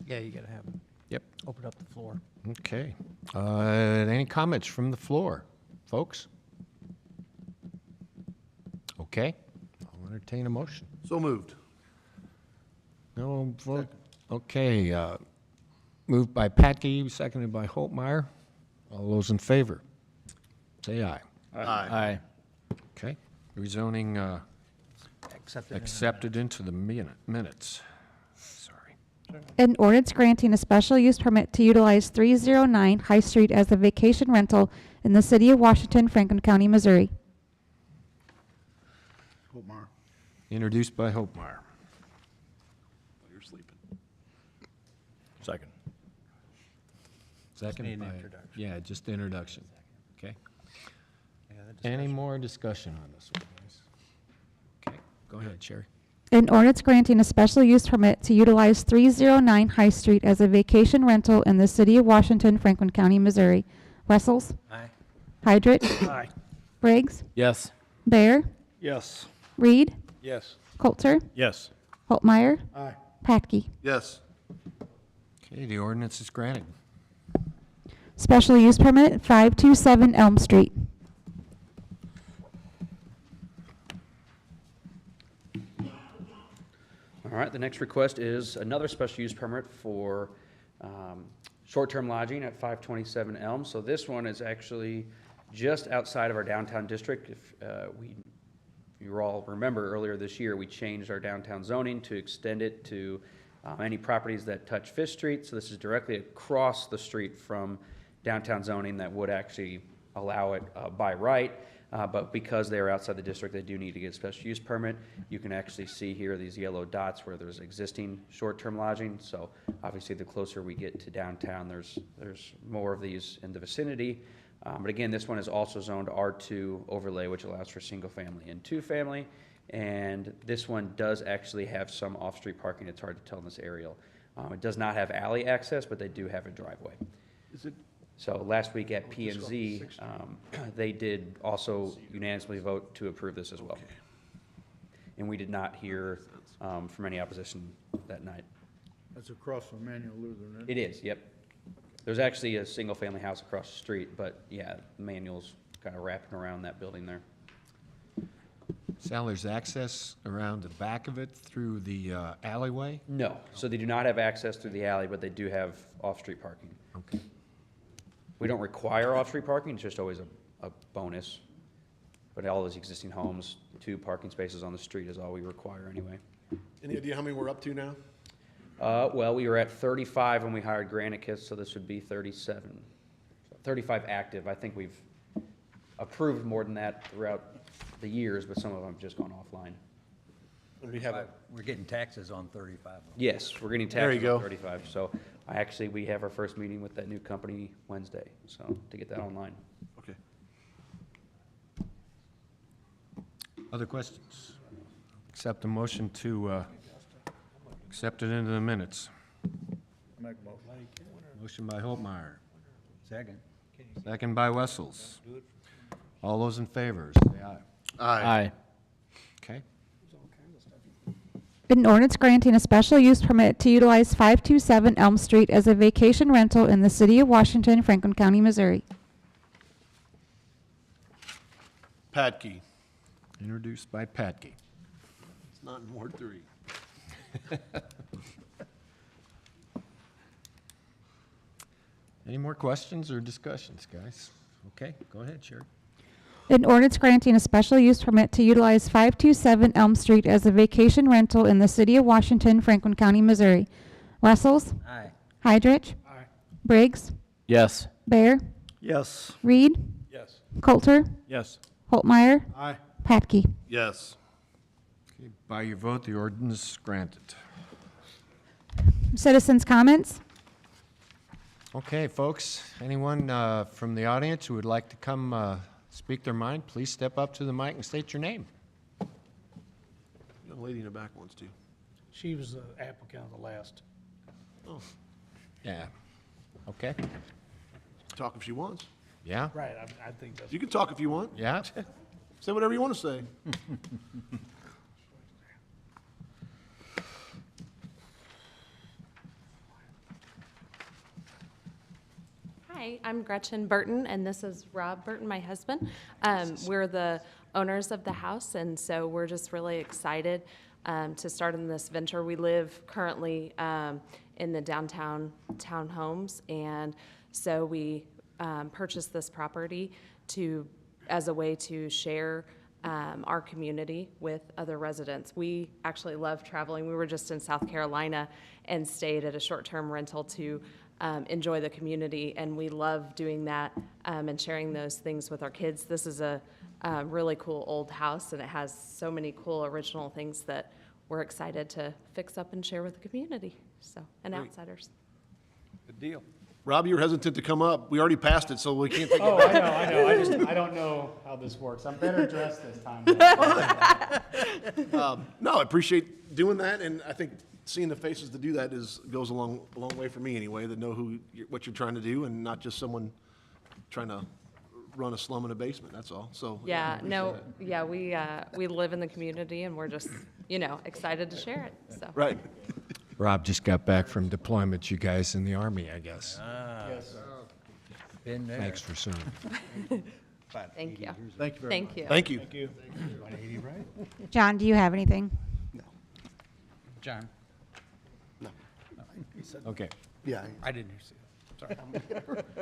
Yeah, you gotta have it. Yep. Open up the floor. Okay. Any comments from the floor, folks? Okay. I'll entertain a motion. So moved. No vote? Okay. Moved by Patke, seconded by Holtmeyer. All those in favor, say aye. Aye. Okay. Rezoning accepted into the minutes. Sorry. An ordinance granting a special use permit to utilize 309 High Street as a vacation rental in the City of Washington, Franklin County, Missouri. Holtmeyer. Introduced by Holtmeyer. You're sleeping. Second. Second need an by, introduction. yeah, just the introduction. Okay. Any more discussion on this one, guys? Okay, go ahead, Sherry. An ordinance granting a special use permit to utilize 309 High Street as a vacation rental in the City of Washington, Franklin County, Missouri. Wessels? Aye. Hydrich. Aye. Briggs. Yes. Bear. Yes. Reed. Yes. Coulter. Yes. Holtmeyer. Aye. Patke. Yes. Okay, the ordinance is granted. Special use permit 527 Elm Street. All right, the next request is another special use permit for short-term lodging at 527 Elm. So this one is actually just outside of our downtown district. If you all remember earlier this year, we changed our downtown zoning to extend it to any properties that touch Fifth Street. So this is directly across the street from downtown zoning that would actually allow it by right. But because they are outside the district, they do need to get a special use permit. You can actually see here these yellow dots where there's existing short-term lodging. So obviously the closer we get to downtown, there's more of these in the vicinity. But again, this one is also zoned R2 overlay, which allows for single family and two family. And this one does actually have some off-street parking. It's hard to tell in this aerial. It does not have alley access, but they do have a driveway. Is it? So last week at P&Z, they did also unanimously vote to approve this as well. And we did not hear from any opposition that night. That's across from Manuel Lutheran, right? It is, yep. There's actually a single-family house across the street, but yeah, Manuel's kind of wrapping around that building there. Sal, there's access around the back of it through the alleyway? No, so they do not have access through the alley, but they do have off-street parking. Okay. We don't require off-street parking, it's just always a bonus. But all those existing homes, 2 parking spaces on the street is all we require anyway. Any idea how many we're up to now? Well, we were at 35 when we hired Granicus, so this would be 37. 35 active. I think we've approved more than that throughout the years, but some of them have just gone offline. And we have We're getting taxes on 35. Yes, we're getting There you taxes on go. 35. So we have our first meeting with that new company Wednesday, so to get that online. Okay. Other questions? Accept a motion to accept it into the minutes. Make a motion. Motion by Holtmeyer, Second. second by Wessels. All those in favor, say aye. Aye. Okay. An ordinance granting a special use permit to utilize 527 Elm Street as a vacation rental in the city of Washington, Franklin County, Missouri. Patke. Introduced by Patke. It's not in Ward 3. Any more questions or discussions, guys? Okay, go ahead, Sherry. An ordinance granting a special use permit to utilize 527 Elm Street as a vacation rental in the city of Washington, Franklin County, Missouri. Wessels. Aye. Hydrich. Aye. Briggs. Yes. Bear. Yes. Reed. Yes. Coulter. Yes. Holtmeyer. Aye. Patke. Yes. Okay, by your vote, the ordinance is granted. Citizens' comments? Okay, folks, anyone from the audience who would like to come speak their mind, please step up to the mic and state your name. Young lady in the back wants to. She was the applicant of the last. Oh, Yeah. Okay. talk if she wants. Yeah? Right, I think that's. You can talk if you want. Yeah? Say whatever you want to say. Hi, I'm Gretchen Burton, and this is Rob Burton, my husband. We're the owners of the house, and so we're just really excited to start in this venture. We live currently in the downtown townhomes, and so we purchased this property as a way to share our community with other residents. We actually love traveling. We were just in South Carolina and stayed at a short-term rental to enjoy the community, and we love doing that and sharing those things with our kids. This is a really cool old house, and it has so many cool original things that we're excited to fix up and share with the community, and outsiders. Good deal. Rob, you were hesitant to come up. We already passed it, so we can't take it Oh, back. I know. I don't know how this works. I'm better dressed this time. No, I appreciate doing that, and I think seeing the faces to do that goes a long way for me anyway, that know what you're trying to do, and not just someone trying to run a slum in a basement, that's all, so. Yeah, no, yeah, we live in the community and we're just, excited to share it, so. Right. Rob just got back from deployment, you guys in the Army, I guess. Been there. Thanks for serving. Thank you. Thank you very Thank much. you. Thank you. Thank you. John, do you have anything? John? Okay. Yeah. I didn't hear you. Sorry.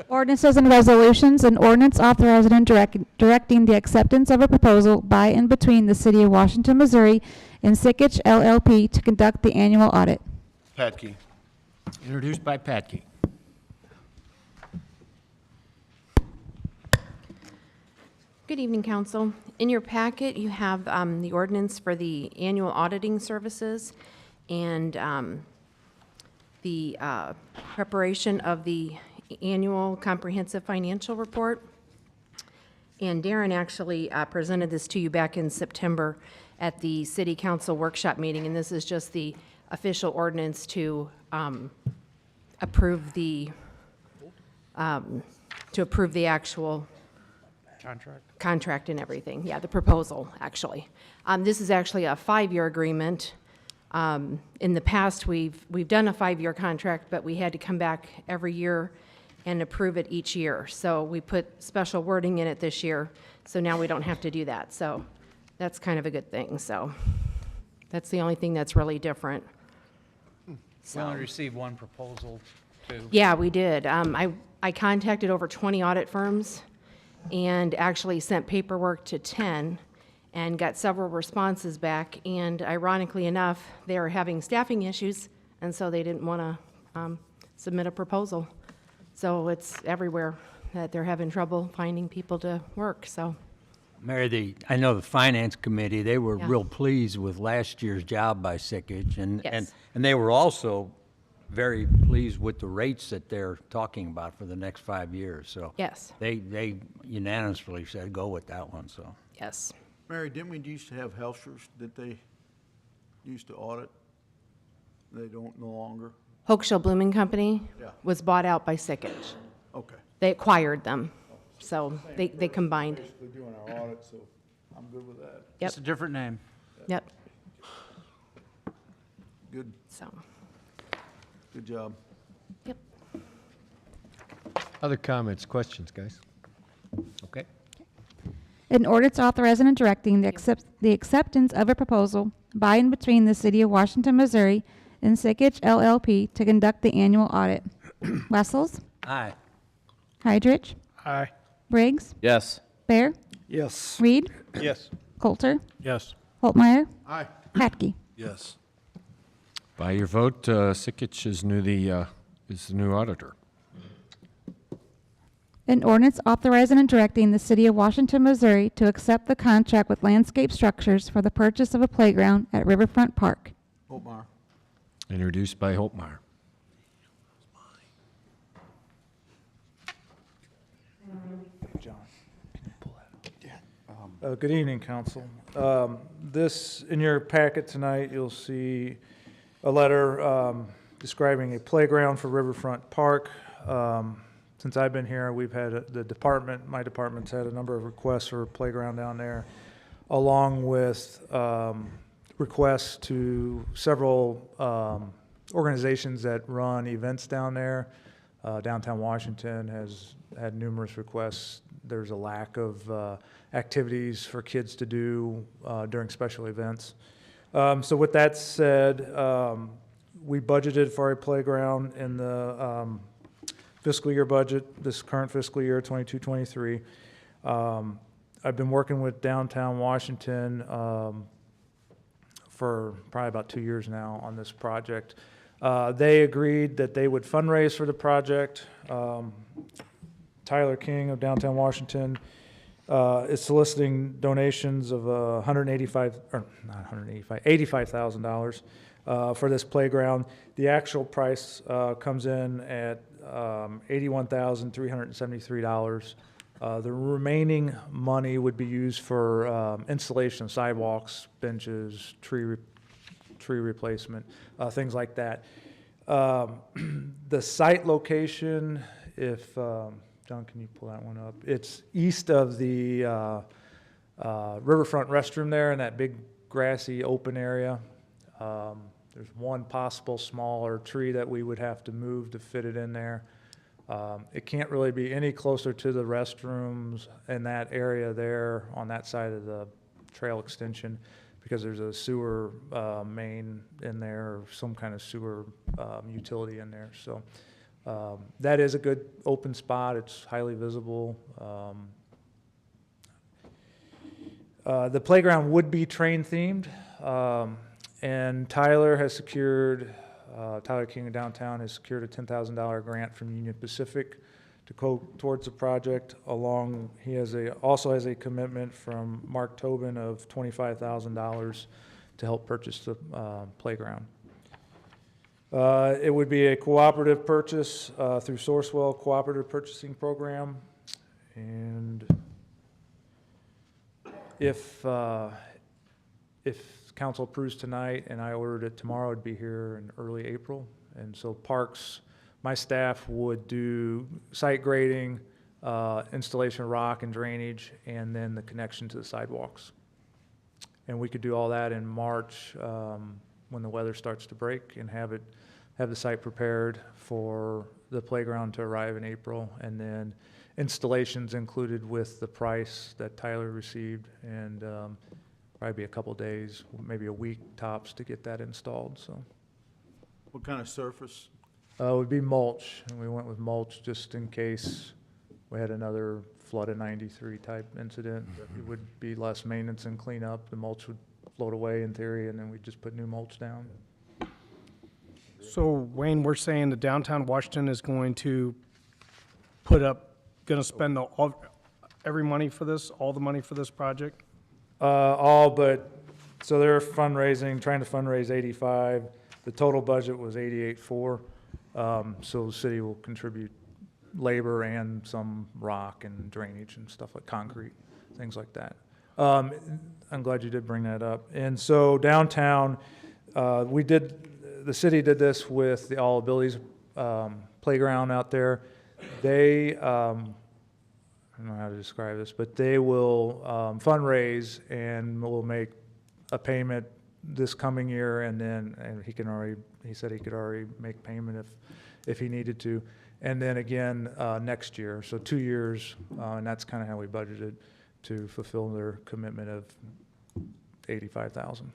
Ordinances and resolutions, an ordinance authorizing and directing the acceptance of a proposal by and between the City of Washington, Missouri and Sikich LLP to conduct the annual audit. Patke. Introduced by Patke. Good evening, Council. In your packet, you have the ordinance for the annual auditing services and the preparation of the annual comprehensive financial report. And Darren actually presented this to you back in September at the City Council workshop meeting, and this is just the official ordinance to approve the actual contract and everything. Yeah, the proposal, actually. This is actually a 5-year agreement. In the past, we've done a 5-year contract, but we had to come back every year and approve it each year. So we put special wording in it this year, so now we don't have to do that. So that's kind of a good thing. So that's the only thing that's really different. We only received one proposal, too. Yeah, we did. I contacted over 20 audit firms and actually sent paperwork to 10 and got several responses back. And ironically enough, they are having staffing issues, and so they didn't want to submit a proposal. So it's everywhere that they're having trouble finding people to work, so. Mary, I know the Finance Committee, they were Yeah. real pleased with last year's job by Sikich, and Yes. they were also very pleased with the rates that they're talking about for the next 5 years, so. Yes. They unanimously said go with that one, so. Yes. Mary, didn't we used to have Helschers that they used to audit? They don't no longer? Hochschild Blooming Company Yeah. was bought out by Sikich. Okay. They acquired them, so they combined. Basically doing our audit, so I'm good with that. Yep. It's a different name. Yep, Good, so, good job. yep. Other comments, questions, guys? Okay. An ordinance authorizing and directing the acceptance of a proposal by and between the City of Washington, Missouri and Sikich LLP to conduct the annual audit. Wessels? Aye. Hydrich? Aye. Briggs? Yes. Bear? Yes. Reed? Yes. Coulter? Yes. Holtmeyer? Aye. Patke? Yes. By your vote, Sikich is the new auditor. An ordinance authorizing and directing the City of Washington, Missouri to accept the contract with Landscape Structures for the purchase of a playground at Riverfront Park. Holtmeyer. Introduced by Holtmeyer. Good evening, Council. This, in your packet tonight, you'll see a letter describing a playground for Riverfront Park. Since I've been here, we've had, my department's had a number of requests for a playground down there, along with requests to several organizations that run events down there. Downtown Washington has had numerous requests. There's a lack of activities for kids to do during special events. So with that said, we budgeted for a playground in the fiscal year budget, this current fiscal year, 22-23. I've been working with Downtown Washington for probably about 2 years now on this project. They agreed that they would fundraise for the project. Tyler King of Downtown Washington is soliciting donations of $85,000 for this playground. The actual price comes in at $81,373. The remaining money would be used for installation of sidewalks, benches, tree replacement, things like that. The site location, if John John, can you pull that one up? It's east of the Riverfront restroom there in that big grassy open area. There's one possible smaller tree that we would have to move to fit it in there. It can't really be any closer to the restrooms in that area there on that side of the trail extension because there's a sewer main in there, or some kind of sewer utility in there. So that is a good open spot. It's highly visible. The playground would be train themed, and Tyler has secured, Tyler King of Downtown has secured a $10,000 grant from Union Pacific to go towards the project. He also has a commitment from Mark Tobin of $25,000 to help purchase the playground. It would be a cooperative purchase through Sourcewell Cooperative Purchasing Program, and if council approves tonight and I ordered it tomorrow, it'd be here in early April. And so Parks, my staff would do site grading, installation of rock and drainage, and then the connection to the sidewalks. And we could do all that in March when the weather starts to break, and have the site prepared for the playground to arrive in April, and then installations included with the price that Tyler received, and probably be a couple days, maybe a week tops to get that installed. So, What kind of surface? it would be mulch, and we went with mulch just in case we had another flood of '93 type incident. It would be less maintenance and cleanup. The mulch would float away in theory, and then we'd just put new mulch down. So Wayne, we're saying that downtown Washington is going to spend every money for this, all the money for this project? So they're trying to fundraise 85. The total budget was 88.4. So the city will contribute labor and some rock and drainage and stuff like concrete, things like that. I'm glad you did bring that up. And so downtown, the city did this with the All Abilities playground out there. They, I don't know how to describe this, but they will fundraise and will make a payment this coming year, and he said he could already make payment if he needed to, and then again next year. So 2 years, and that's kind of how we budgeted to fulfill their commitment of $85,000.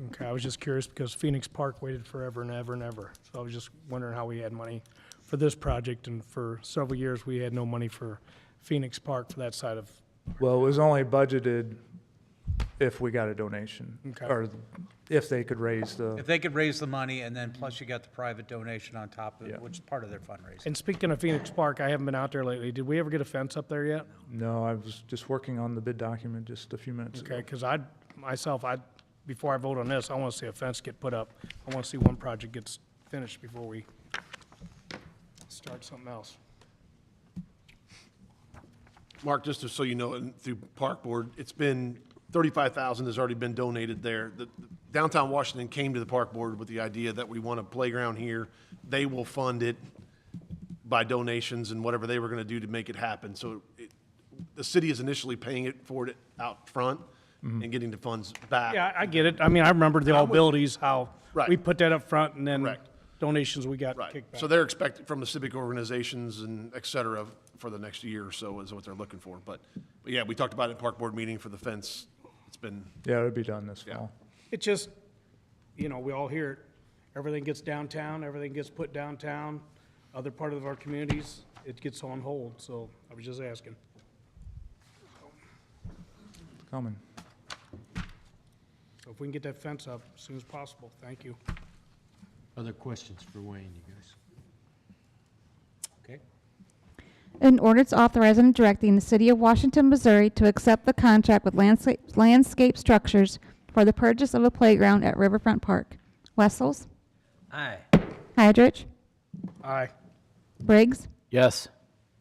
Okay, I was just curious because Phoenix Park waited forever and ever and ever. So I was just wondering how we had money for this project, and for several years we had no money for Phoenix Park for that side of. Well, it was only budgeted if we got a donation, Okay. or if they could raise the. If they could raise the money, and then plus you got the private donation on top of it, which is part of their fundraising. And speaking of Phoenix Park, I haven't been out there lately. Did we ever get a fence up there yet? No, I was just working on the bid document just a few minutes ago. Okay, because before I vote on this, I want to see a fence get put up. I want to see one project gets finished before we start something else. Mark, just so you know, and through Park Board, it's been, $35,000 has already been donated there. The Downtown Washington came to the Park Board with the idea that we want a playground here. They will fund it by donations and whatever they were gonna do to make it happen. So the city is initially paying for it out front and getting the funds back. Yeah, I get it. I mean, I remember the All Abilities, how Right. we put that up front, and then Correct. donations we got Right. kicked back. So they're expecting from the civic organizations and et cetera for the next year or so is what they're looking for. But yeah, we talked about it at Park Board meeting for the fence. It's been, Yeah, it'll be done this fall. It just, we all hear it. Everything gets downtown, everything gets put downtown. Other part of our communities, it gets on hold, so I was just asking. Coming. So if we can get that fence up as soon as possible, thank you. Other questions for Wayne, you guys? Okay. An ordinance authorizing and directing the City of Washington, Missouri to accept the contract with Landscape Structures for the purchase of a playground at Riverfront Park. Wessels? Aye. Hydrach? Aye. Briggs? Yes.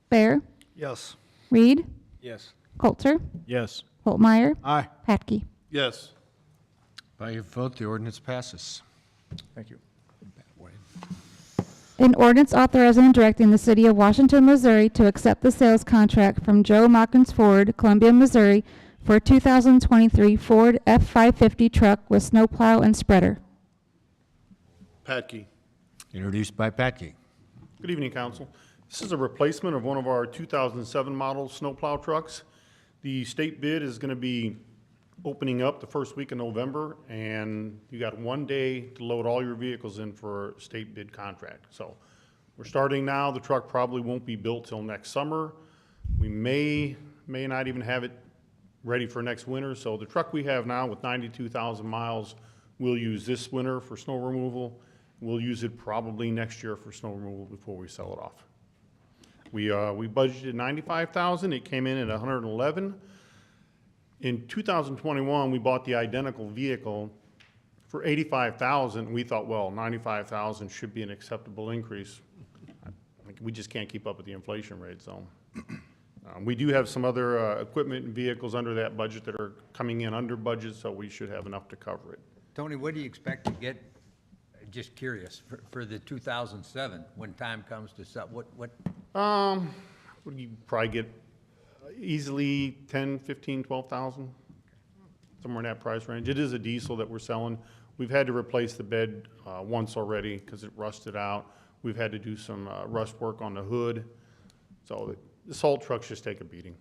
Bear? Yes. Reed? Yes. Coulter? Yes. Holtmeyer? Aye. Patke? yes. By your vote, the ordinance passes. Thank you. An ordinance authorizing and directing the city of Washington, Missouri to accept the sales contract from Joe Mawkins Ford, Columbia, Missouri for a 2023 Ford F-550 truck with snowplow and spreader. Patke. Introduced by Patke. Good evening, Council. This is a replacement of one of our 2007 model snowplow trucks. The state bid is going to be opening up the first week of November, and you got 1 day to load all your vehicles in for a state bid contract. So we're starting now. The truck probably won't be built till next summer. We may not even have it ready for next winter. So the truck we have now with 92,000 miles, we'll use this winter for snow removal. We'll use it probably next year for snow removal before we sell it off. We budgeted 95,000. It came in at 111. In 2021, we bought the identical vehicle for 85,000. We thought, well, 95,000 should be an acceptable increase. We just can't keep up with the inflation rate. So we do have some other equipment and vehicles under that budget that are coming in under budget, so we should have enough to cover it. Tony, what do you expect to get, just curious, for the 2007, when time comes to sell? What You probably get easily 10, 15, 12,000, somewhere in that price range. It is a diesel that we're selling. We've had to replace the bed once already because it rusted out. We've had to do some rust work on the hood. So the salt trucks just take a beating.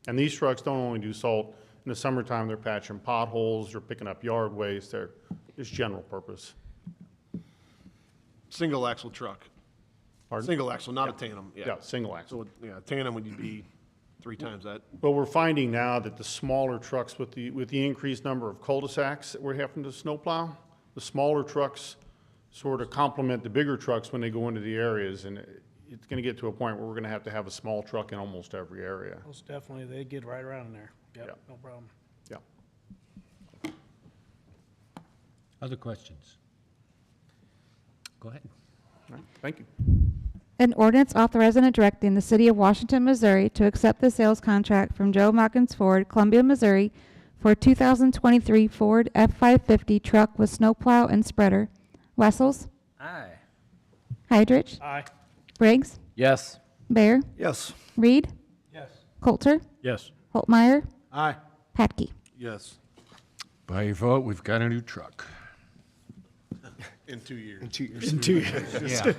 And these trucks don't only do salt. In the summertime, they're patching potholes, they're picking up yard waste, they're just general purpose. Single axle truck. Pardon? Single axle, not a tandem. Yeah, single axle. So, yeah, tandem would be 3 times that. But we're finding now that the smaller trucks with the increased number of cul-de-sacs that we're having to snowplow, the smaller trucks sort of complement the bigger trucks when they go into the areas, and it's going to get to a point where we're going to have a small truck in almost every area. Most definitely, they get right around there. Yep, no problem. Yeah. Other questions? Go ahead. All right, thank you. An ordinance authorizing and directing the city of Washington, Missouri to accept the sales contract from Joe Mawkins Ford, Columbia, Missouri for a 2023 Ford F-550 truck with snowplow and spreader. Wessels? Aye. Heidrich? Aye. Briggs? Yes. Bear? Yes. Reed? Yes. Coulter? Yes. Holtmeyer? Aye. Patke? Yes. By your vote, we've got a new truck. In 2 years. In 2 years. In 2 years. Yeah.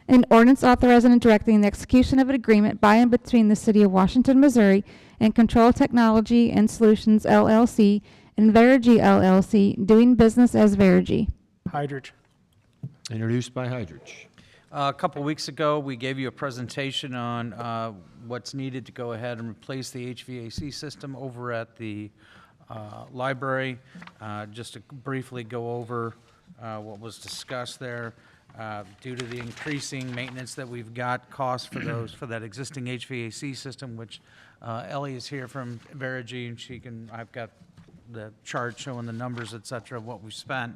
An ordinance authorizing and directing the execution of an agreement by and between the city of Washington, Missouri and Control Technology and Solutions LLC and Verigy LLC, doing business as Verigy. Heidrich. Introduced by Heidrich. A couple weeks ago, we gave you a presentation on what's needed to go ahead and replace the HVAC system over at the library. Just to briefly go over what was discussed there. Due to the increasing maintenance that we've got, costs for that existing HVAC system, which Ellie is here from Verigy, and I've got the chart showing the numbers, et cetera, of what we've spent.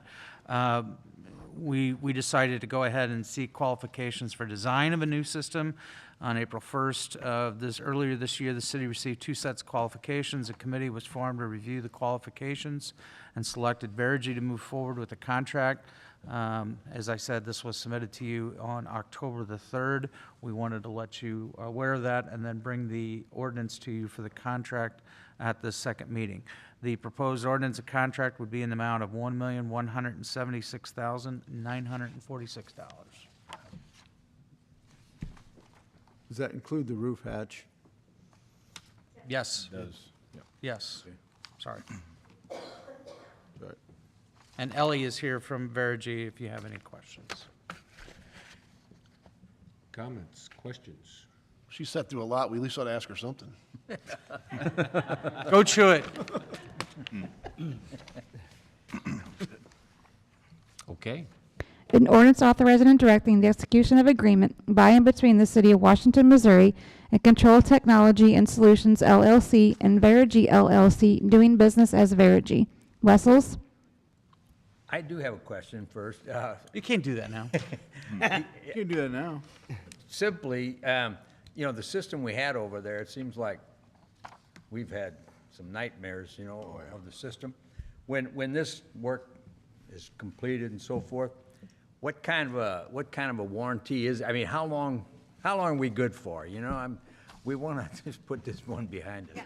We decided to go ahead and seek qualifications for design of a new system. On April 1st of earlier this year, the city received 2 sets of qualifications. A committee was formed to review the qualifications and selected Verigy to move forward with the contract. As I said, this was submitted to you on October the 3rd. We wanted to let you aware of that and then bring the ordinance to you for the contract at the second meeting. The proposed ordinance of contract would be in the amount of $1,176,946. Does that include the roof hatch? Yes. It does. Yes. Sorry. Right. And Ellie is here from Verigy if you have any questions. Comments, questions? She sat through a lot. We at least ought to ask her something. Go chew it. Okay. An ordinance authorizing and directing the execution of agreement by and between the city of Washington, Missouri and Control Technology and Solutions LLC and Verigy LLC, doing business as Verigy. Wessels? I do have a question first. You can't do that now. You can do that now. Simply, the system we had over there, it seems like we've had some nightmares, of the system. When this work is completed and so forth, what kind of a warranty is, I mean, how long are we good for? You know, we want to just put this one behind us.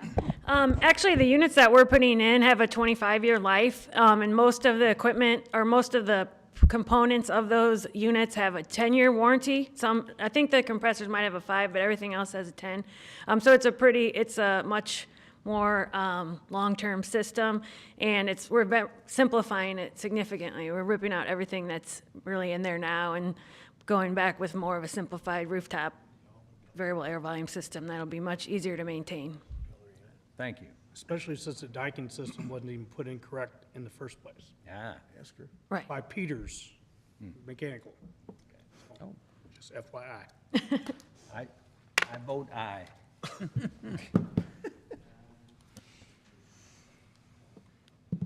Actually, the units that we're putting in have a 25-year life, and most of the equipment, or most of the components of those units have a 10-year warranty. I think the compressors might have a 5, but everything else has a 10. So it's a much more long-term system, and we're simplifying it significantly. We're ripping out everything that's really in there now and going back with more of a simplified rooftop variable air volume system that'll be much easier to maintain. Thank you. Especially since the Daikin system wasn't even put in correct in the first place. Ah. Right. By Peters Mechanical. Just FYI. I vote aye.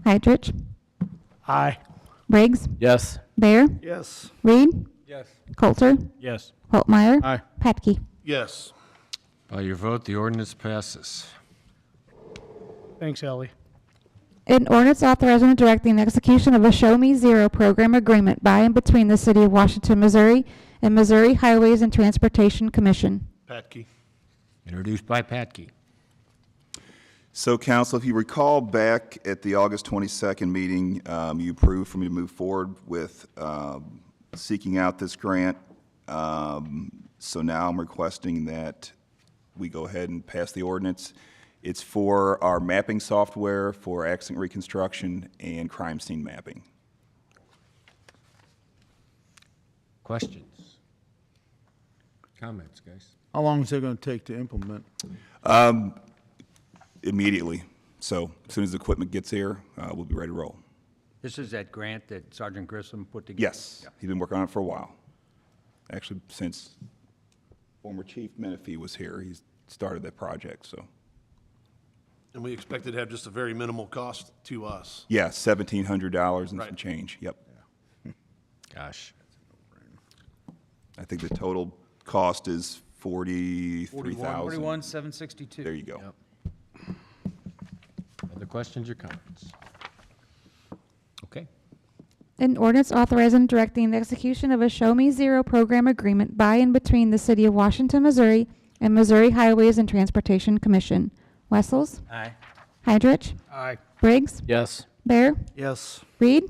Heidrich, Aye. Briggs, Yes. Bear, Yes. Reed, Yes. Coulter, Yes. Holtmeyer. Aye. Petke. Yes. By your vote, the ordinance passes. Thanks, Ellie. An ordinance authorizing and directing the execution of a Show Me Zero program agreement by and between the City of Washington, Missouri and Missouri Highways and Transportation Commission. Patke. Introduced by Patke. So, council, if you recall back at the August 22nd meeting, you approved for me to move forward with seeking out this grant. So now I'm requesting that we go ahead and pass the ordinance. It's for our mapping software for accident reconstruction and crime scene mapping. Questions? Comments, guys? How long is it going to take to implement? Immediately. So as soon as the equipment gets here, we'll be ready to roll. This is that grant that Sergeant Grissom put together? Yes, he's been working on it for a while. Actually, since former Chief Menifee was here, he's started that project, so. And we expect it to have just a very minimal cost to us. Yeah, $1,700 and Right. some change, yep. Gosh. I think the total cost is $43,000. 41,762. There you go. Yep. Other questions or comments? Okay. An ordinance authorizing and directing the execution of a Show Me Zero program agreement by and between the City of Washington, Missouri and Missouri Highways and Transportation Commission. Wessels? Aye. Heidrich? Aye. Briggs? Yes. Bear? Yes. Reed?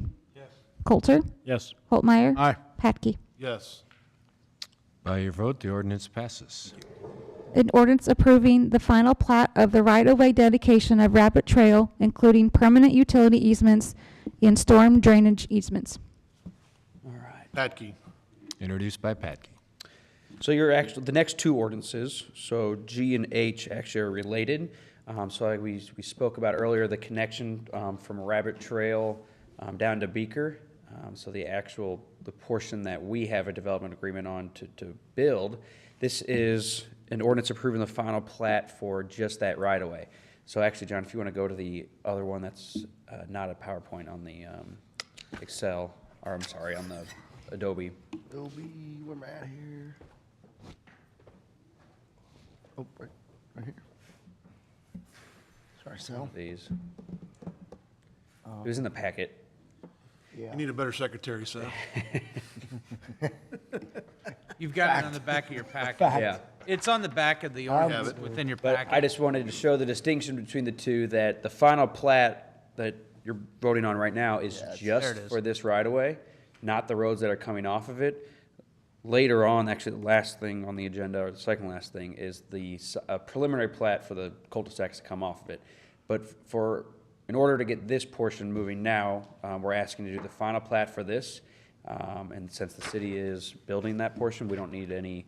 Coulter? Yes. Holtmeyer. Aye. Patke. Yes. By your vote, the ordinance passes. An ordinance approving the final plat of the right-of-way dedication of Rabbit Trail, including permanent utility easements and storm drainage easements. Patke. Introduced by Patke. So the next two ordinances, so G and H actually are related. So like we spoke about earlier, the connection from Rabbit Trail down to Beaker. So the portion that we have a development agreement on to build, this is an ordinance approving the final plat for just that right-of-way. So actually, John, if you want to go to the other one that's not a PowerPoint on the Excel, or I'm sorry, on the Adobe. Adobe, where am I at here? Oh, right here. Sorry, Sal. These. It was in the packet. You need a better secretary, Sal. You've got it on the back of your packet. Yeah. It's on the back of the ordinance within your But packet. I just wanted to show the distinction between the two, that the final plat that you're voting on right now is There just it is. for this right-of-way, not the roads that are coming off of it. Later on, actually, the last thing on the agenda, or the second last thing, is the preliminary plat for the cul-de-sacs to come off of it. But in order to get this portion moving now, we're asking to do the final plat for this. And since the city is building that portion, we don't need any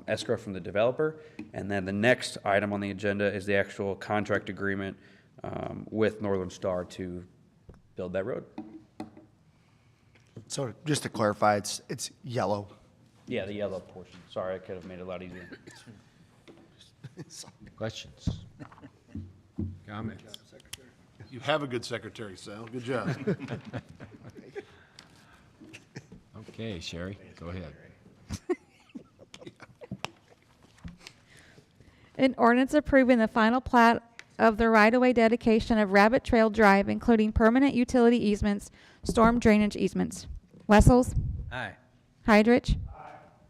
escrow from the developer. And then the next item on the agenda is the actual contract agreement with Northern Star to build that road. So just to clarify, it's yellow. Yeah, the yellow portion. Sorry, I could have made it a lot easier. Questions? Comments? You have a good secretary, Sal. Good job. Okay, Sherry, go ahead. An ordinance approving the final plat of the right-of-way dedication of Rabbit Trail Drive, including permanent utility easements, storm drainage easements. Wessels? Aye. Heidrich.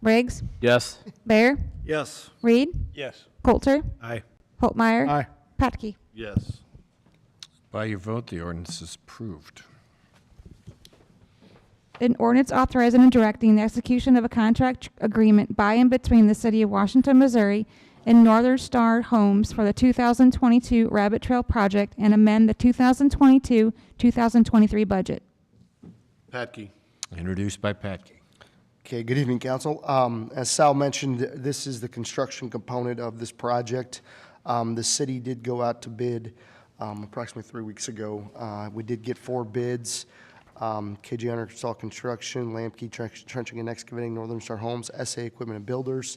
Briggs. Yes. Bear. Yes. Reed. Yes. Coulter. Aye. Holtmeyer. Aye. Patke. Yes. By your vote, the ordinance is approved. An ordinance authorizing and directing the execution of a contract agreement by and between the City of Washington, Missouri and Northern Star Homes for the 2022 Rabbit Trail project and amend the 2022-2023 budget. Patke. Introduced by Patke. Okay, good evening, council. As Sal mentioned, this is the construction component of this project. The city did go out to bid approximately 3 weeks ago. We did get 4 bids. KG Understall Construction, Lamke Trenching and Excavating, Northern Star Homes, SA Equipment and Builders.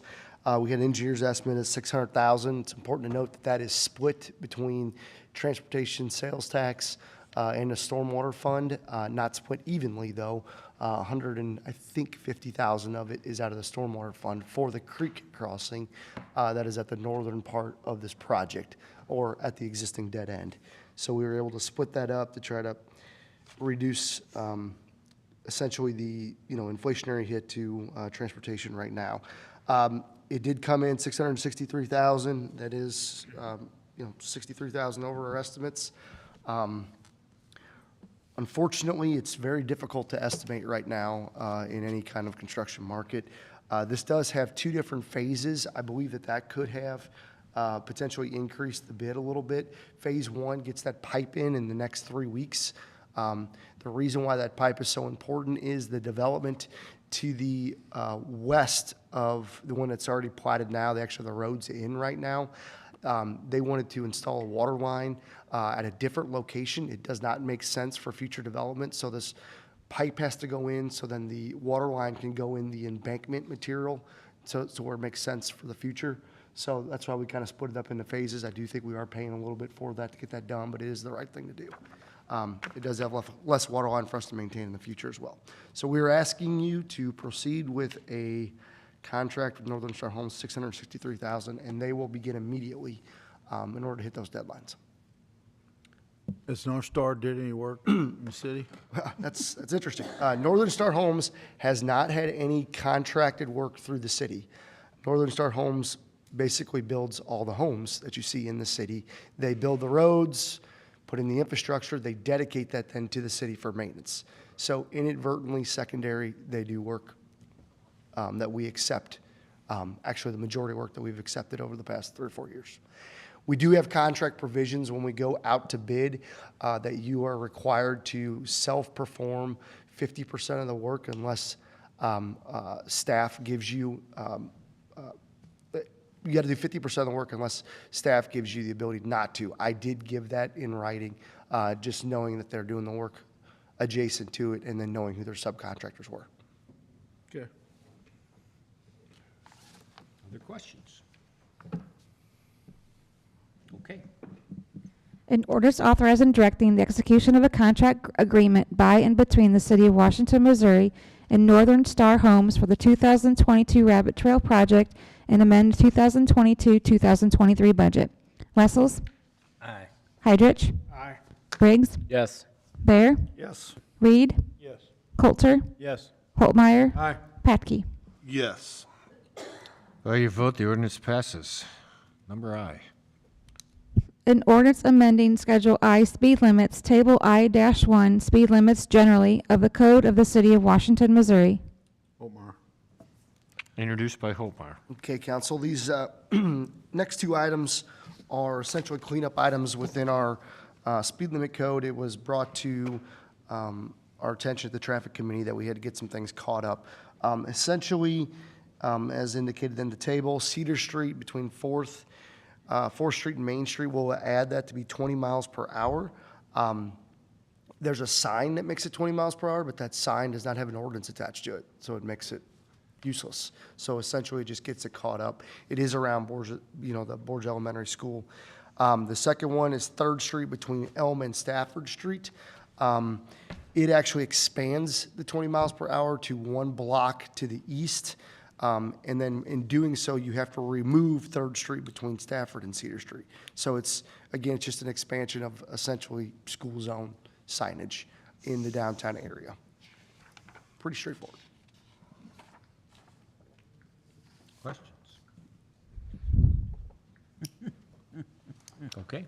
We had engineers estimate of $600,000. It's important to note that that is split between transportation sales tax and the stormwater fund, not split evenly though. 150,000 of it is out of the stormwater fund for the creek crossing that is at the northern part of this project or at the existing dead end. So we were able to split that up to try to reduce essentially the inflationary hit to transportation right now. It did come in $663,000. That is 63,000 over our estimates. Unfortunately, it's very difficult to estimate right now in any kind of construction market. This does have 2 different phases. I believe that could have potentially increased the bid a little bit. Phase 1 gets that pipe in the next 3 weeks. The reason why that pipe is so important is the development to the west of the one that's already platted now. Actually, the road's in right now. They wanted to install a water line at a different location. It does not make sense for future development, so this pipe has to go in so then the water line can go in the embankment material so where it makes sense for the future. So that's why we kind of split it up into phases. I do think we are paying a little bit for that to get that done, but it is the right thing to do. It does have less water line for us to maintain in the future as well. So we're asking you to proceed with a contract with Northern Star Homes, $663,000, and they will begin immediately in order to hit those deadlines. Has North Star did any work in the city? That's interesting. Northern Star Homes has not had any contracted work through the city. Northern Star Homes basically builds all the homes that you see in the city. They build the roads, put in the infrastructure, they dedicate that then to the city for maintenance. So inadvertently, secondary, they do work that we accept, actually the majority of work that we've accepted over the past 3 or 4 years. We do have contract provisions when we go out to bid that you are required to self-perform 50% of the work unless staff gives you, you got to do 50% of the work unless staff gives you the ability not to. I did give that in writing, just knowing that they're doing the work adjacent to it and then knowing who their subcontractors were. Okay. Other questions? Okay. An orders authorizing and directing the execution of a contract agreement by and between the City of Washington, Missouri and Northern Star Homes for the 2022 Rabbit Trail project and amend 2022-2023 budget. Wessels? Aye. Heidrich? Aye. Briggs? Yes. Bear? Yes. Reed? Yes. Coulter? Yes. Holtmeyer? Aye. Patke? Yes. By your vote, the ordinance passes. Number I. An ordinance amending Schedule I speed limits, Table I-1, speed limits generally of the Code of the City of Washington, Missouri. Omar. Introduced by Holtmeyer. Okay, council, these next 2 items are essentially cleanup items within our speed limit code. It was brought to our attention at the traffic committee that we had to get some things caught up. Essentially, as indicated in the table, Cedar Street between 4th Street and Main Street, we'll add that to be 20 miles per hour. There's a sign that makes it 20 miles per hour, but that sign does not have an ordinance attached to it, so it makes it useless. So essentially, it just gets it caught up. It is around the Borge Elementary School. The second one is 3rd Street between Elm and Stafford Street. It actually expands the 20 miles per hour to 1 block to the east. And then in doing so, you have to remove 3rd Street between Stafford and Cedar Street. So it's just an expansion of essentially school zone signage in the downtown area. Pretty straightforward. Okay.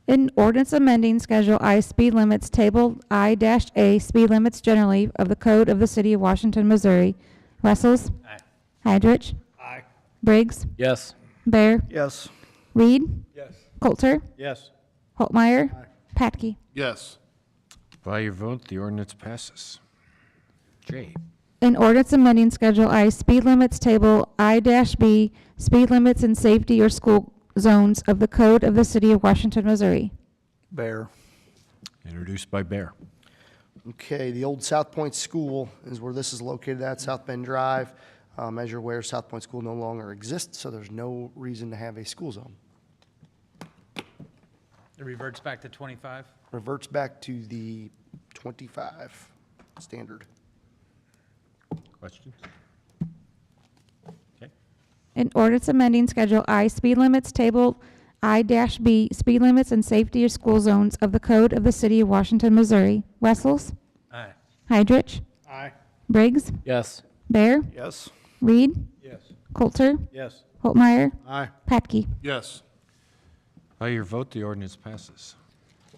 An ordinance amending Schedule I speed limits, Table I-A speed limits generally of the Code of the City of Washington, Missouri. Wessels? Aye. Heydrich? Aye. Briggs? Yes. Bear? Yes. Reed? Yes. Coulter? Yes. Holtmeyer? Patke? Yes. By your vote, the ordinance passes. Jay. An ordinance amending Schedule I speed limits, Table I-B speed limits in safety or school zones of the Code of the City of Washington, Missouri. Bear. Introduced by Bear. Okay, the old South Point School is where this is located at, South Bend Drive. As you're aware, South Point School no longer exists, so there's no reason to have a school zone. It reverts back to 25? Reverts back to the 25 standard. Questions? Okay. An ordinance amending Schedule I speed limits, Table I-B speed limits and safety or school zones of the Code of the City of Washington, Missouri. Wessels? Aye. Heydrich? Aye. Briggs? Yes. Bear? Yes. Reed? Yes. Coulter? Yes. Holtmeyer? Aye. Patke? Yes. By your vote, the ordinance passes.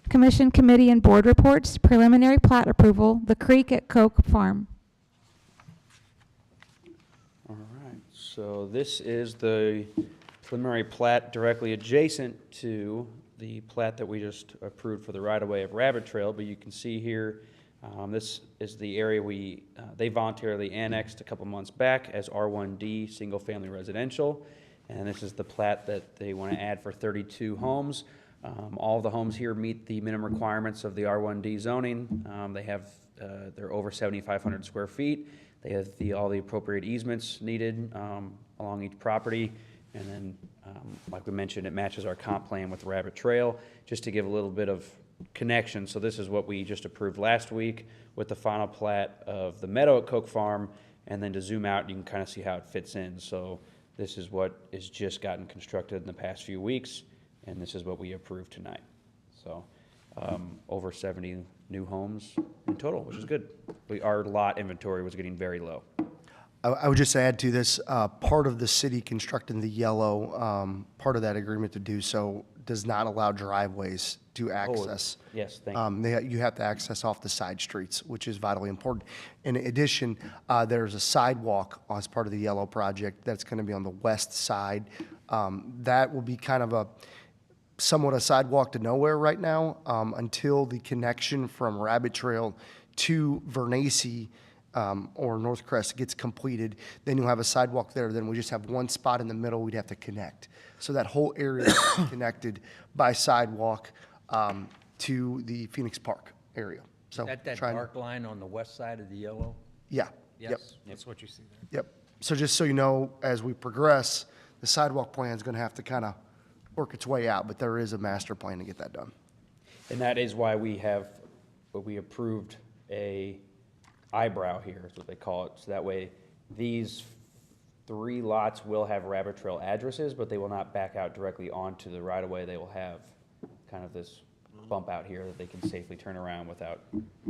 Commission, committee, and board reports. Preliminary plat approval, The Creek at Coke Farm. All right, so this is the preliminary plat directly adjacent to the plat that we just approved for the right-of-way of Rabbit Trail, but you can see here, this is the area they voluntarily annexed a couple months back as R1D, single-family residential, and this is the plat that they want to add for 32 homes. All of the homes here meet the minimum requirements of the R1D zoning. They're over 7,500 square feet. They have all the appropriate easements needed along each property. And then, like we mentioned, it matches our comp plan with Rabbit Trail, just to give a little bit of connection. So this is what we just approved last week with the final plat of the meadow at Coke Farm. And then to zoom out, you can kind of see how it fits in. So this is what has just gotten constructed in the past few weeks, and this is what we approved tonight. So over 70 new homes in total, which is good. Our lot inventory was getting very low. I would just add to this, part of the city constructing the yellow, part of that agreement to do so does not allow driveways to access. Yes, thank you. You have to access off the side streets, which is vitally important. In addition, there's a sidewalk as part of the yellow project that's going to be on the west side. That will be kind of somewhat a sidewalk to nowhere right now until the connection from Rabbit Trail to Vernacey or Northcrest gets completed. Then you'll have a sidewalk there. Then we just have one spot in the middle we'd have to connect. So that whole area is connected by sidewalk to the Phoenix Park area. So That dark line on the west side of the yellow? Yeah. Yes. Yep. That's what you see there. Yep. So just so you know, as we progress, the sidewalk plan is going to have to kind of work its way out, but there is a master plan to get that done. And that is why we approved a eyebrow here, is what they call it. So that way, these 3 lots will have Rabbit Trail addresses, but they will not back out directly onto the right-of-way. They will have kind of this bump out here that they can safely turn around without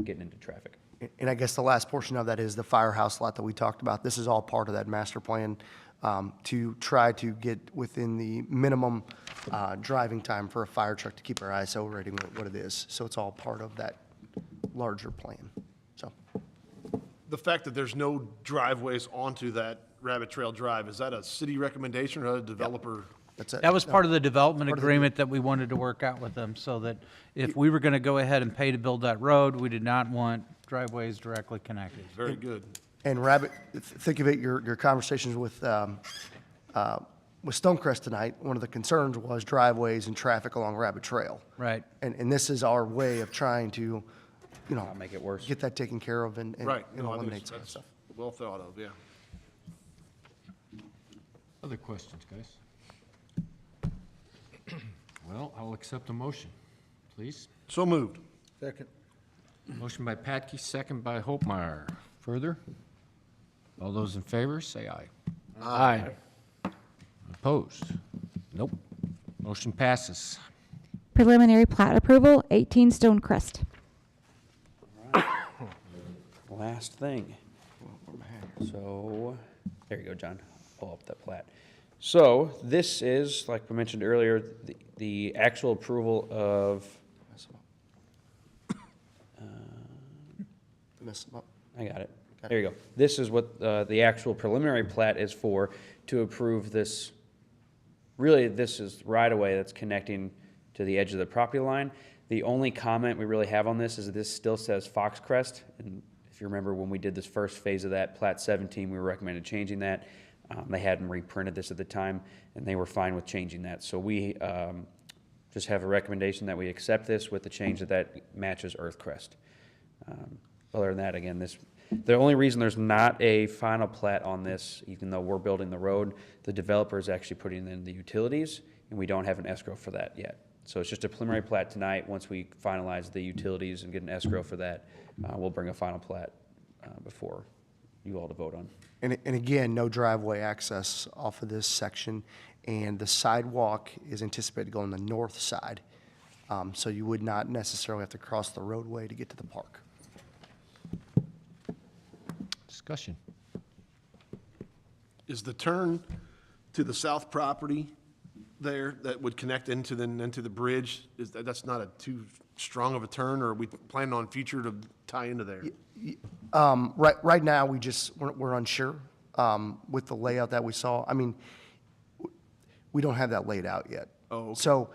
getting into traffic. And I guess the last portion of that is the Firehouse Lot that we talked about. This is all part of that master plan to try to get within the minimum driving time for a fire truck to keep our ISO rating what it is. So it's all part of that larger plan. So The fact that there's no driveways onto that Rabbit Trail Drive, is that a city recommendation or a developer? That's it. That was part of the development Part of the agreement that we wanted to work out with them, so that if we were going to go ahead and pay to build that road, we did not want driveways directly connected. Very good. And Rabbit, think of it, your conversations with Stonecrest tonight, one of the concerns was driveways and traffic along Rabbit Trail. Right. And this is our way of trying to, Not make it worse. get that taken care of and Right. and No, I think eliminate some of that that's stuff. well thought of, yeah. Other questions, guys? Well, I'll accept a motion, please. So moved. Second. Motion by Patke, second by Holtmeyer. Further? All those in favor, say aye. Aye. Opposed? Nope. Motion passes. Preliminary plat approval, 18 Stonecrest. Last thing. So, there you go, John. Pull up that plat. So this is, like we mentioned earlier, the actual approval of, I got it. There you go. This is what the actual preliminary plat is for, to approve this. Really, this is right-of-way that's connecting to the edge of the property line. The only comment we really have on this is that this still says Foxcrest. And if you remember when we did this first phase of that, Plat 17, we recommended changing that. They hadn't reprinted this at the time, and they were fine with changing that. So we just have a recommendation that we accept this with the change that matches Earthcrest. Other than that, again, the only reason there's not a final plat on this, even though we're building the road, the developer is actually putting in the utilities, and we don't have an escrow for that yet. So it's just a preliminary plat tonight. Once we finalize the utilities and get an escrow for that, we'll bring a final plat before you all to vote on. And again, no driveway access off of this section, and the sidewalk is anticipated to go on the north side. So you would not necessarily have to cross the roadway to get to the park. Discussion. Is the turn to the south property there that would connect into the bridge, that's not a too strong of a turn, or are we planning on future to tie into there? Right now, we're unsure with the layout that we saw. I mean, we don't have that laid out yet. Oh, okay. So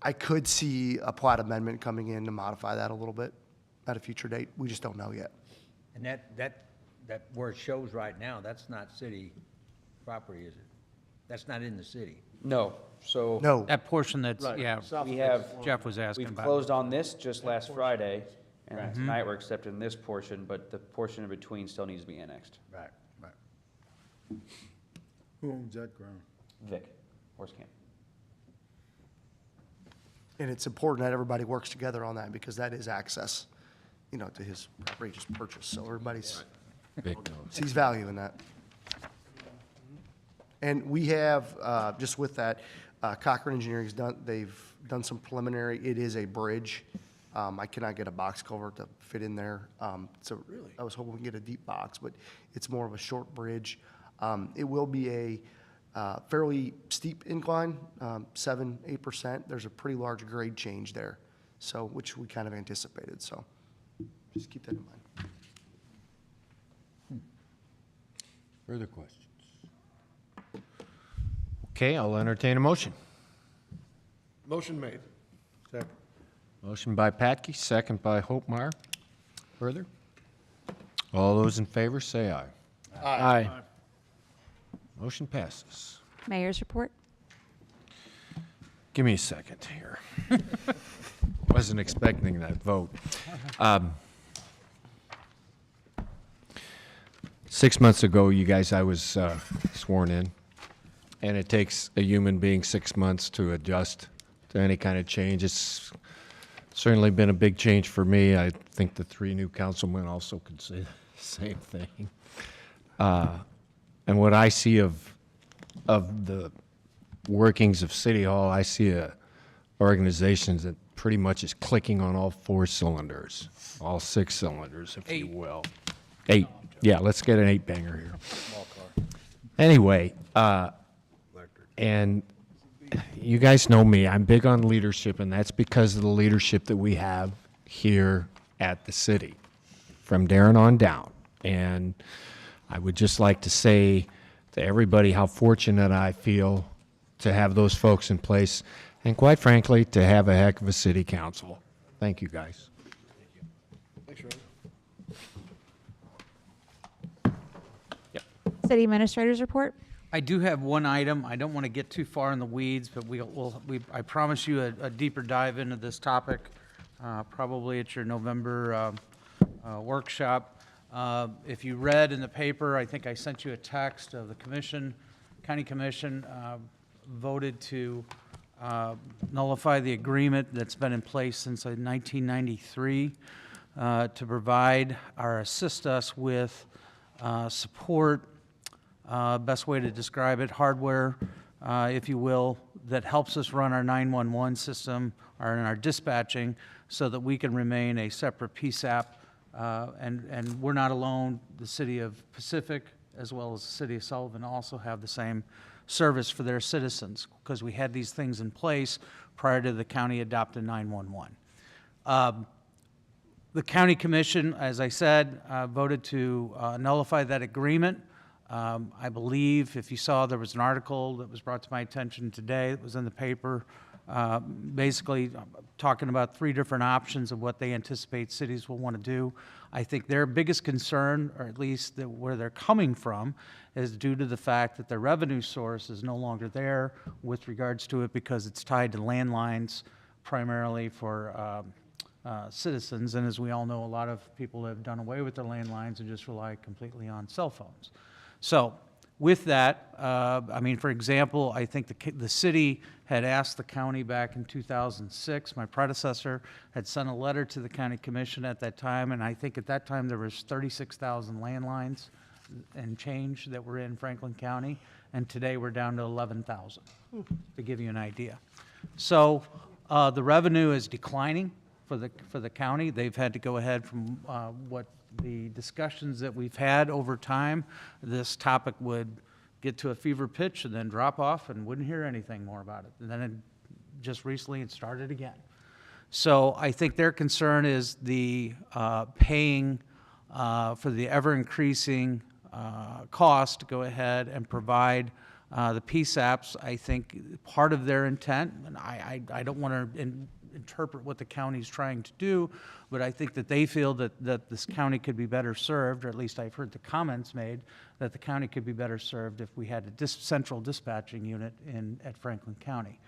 I could see a plat amendment coming in to modify that a little bit at a future date. We just don't know yet. And that where it shows right now, that's not city property, is it? That's not in the city. No, so. No. That portion that's, Right. yeah, We have, Jeff was asking we've about. closed on this just last Friday, and tonight we're accepting this portion, but the portion in between still needs to be annexed. Right, right. Who owns that ground? Vic, Horse Camp. And it's important that everybody works together on that because that is access, to his outrageous purchase. So everybody's sees value in that. And we have, just with that, Cochran Engineering's they've done some preliminary, it is a bridge. I cannot get a box culvert to fit in there. So really, I was hoping we could get a deep box, but it's more of a short bridge. It will be a fairly steep incline, 7-8%. There's a pretty large grade change there, so which we kind of anticipated. So just keep that in mind. Further questions? Okay, I'll entertain a motion. Motion made. Second. Motion by Patke, second by Hopemeyer. Further? All those in favor, say aye. Aye. Motion passes. Mayor's report. Give me a second here. Wasn't expecting that vote. 6 months ago, you guys, I was sworn in, and it takes a human being 6 months to adjust to any kind of change. It's certainly been a big change for me. I think the 3 new councilmen also could say the same thing. And what I see of the workings of City Hall, I see a organization that pretty much is clicking on all 4 cylinders, all 6 cylinders, if you will. 8. Yeah, let's get an 8-banger here. Anyway, and you guys know me, I'm big on leadership, and that's because of the leadership that we have here at the city, from Darren on down. And I would just like to say to everybody how fortunate I feel to have those folks in place, and quite frankly, to have a heck of a city council. Thank you, guys. Thanks, Ron. City Administrator's report. I do have one item. I don't want to get too far in the weeds, but I promise you a deeper dive into this topic, probably at your November workshop. If you read in the paper, I think I sent you a text of the County Commission voted to nullify the agreement that's been in place since 1993 to provide or assist us with support, best way to describe it, hardware, if you will, that helps us run our 911 system or in our dispatching so that we can remain a separate PSAP. And we're not alone. The city of Pacific, as well as the city of Sullivan, also have the same service for their citizens, because we had these things in place prior to the county adopting 911. The county commission, as I said, voted to nullify that agreement. I believe, if you saw, there was an article that was brought to my attention today, it was in the paper, basically talking about 3 different options of what they anticipate cities will want to do. I think their biggest concern, or at least where they're coming from, is due to the fact that their revenue source is no longer there with regards to it, because it's tied to landlines primarily for citizens. And as we all know, a lot of people have done away with their landlines and just rely completely on cell phones. So with that, I mean, for example, I think the city had asked the county back in 2006, my predecessor had sent a letter to the county commission at that time, and I think at that time there was 36,000 landlines and change that were in Franklin County, and today we're down to 11,000, to give you an idea. So the revenue is declining for the county. They've had to go ahead from what the discussions that we've had over time. This topic would get to a fever pitch and then drop off and wouldn't hear anything more about it. And then just recently it started again. So I think their concern is the paying for the ever-increasing cost to go ahead and provide the PSAPs. I think part of their intent, and I don't want to interpret what the county's trying to do, but I think that they feel that this county could be better served, or at least I've heard the comments made, that the county could be better served if we had a central dispatching unit at Franklin County.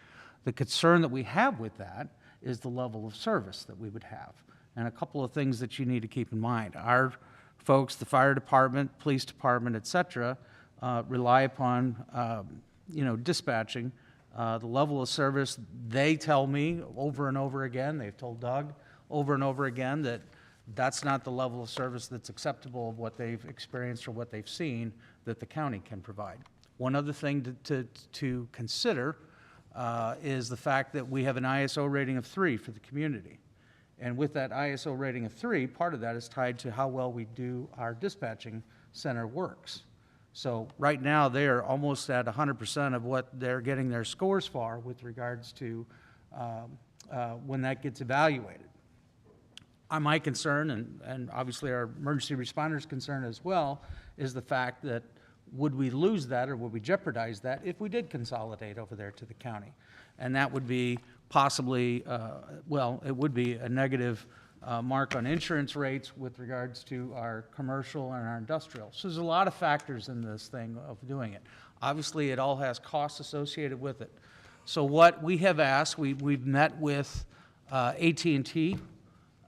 The concern that we have with that is the level of service that we would have. And a couple of things that you need to keep in mind. Our folks, the fire department, police department, et cetera, rely upon dispatching. The level of service, they tell me over and over again, they've told Doug over and over again, that that's not the level of service that's acceptable of what they've experienced or what they've seen that the county can provide. One other thing to consider is the fact that we have an ISO rating of 3 for the community. And with that ISO rating of 3, part of that is tied to how well we do our dispatching center works. So right now, they are almost at 100% of what they're getting their scores for with regards to when that gets evaluated. My concern, and obviously our emergency responders' concern as well, is the fact that would we lose that or would we jeopardize that if we did consolidate over there to the county? And that would be possibly, it would be a negative mark on insurance rates with regards to our commercial and our industrial. So there's a lot of factors in this thing of doing it. Obviously, it all has costs associated with it. So what we have asked, we've met with AT&T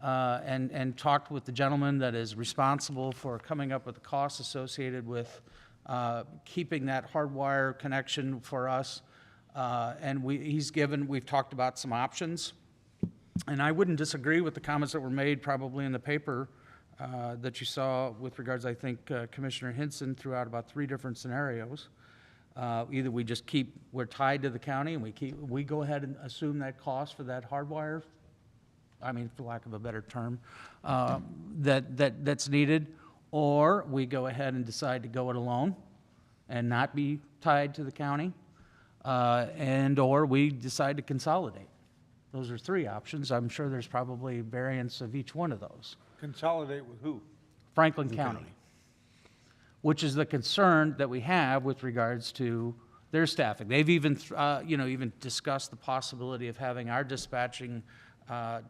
and talked with the gentleman that is responsible for coming up with the costs associated with keeping that hardwire connection for us. And we've talked about some options. And I wouldn't disagree with the comments that were made probably in the paper that you saw with regards, I think Commissioner Hinson threw out about 3 different scenarios. Either we're tied to the county and we go ahead and assume that cost for that hardwire, I mean, for lack of a better term, that's needed, or we go ahead and decide to go it alone and not be tied to the county, or we decide to consolidate. Those are 3 options. I'm sure there's probably variants of each one of those. Consolidate with who? Franklin County, which is the concern that we have with regards to their staffing. They've even, even discussed the possibility of having our dispatching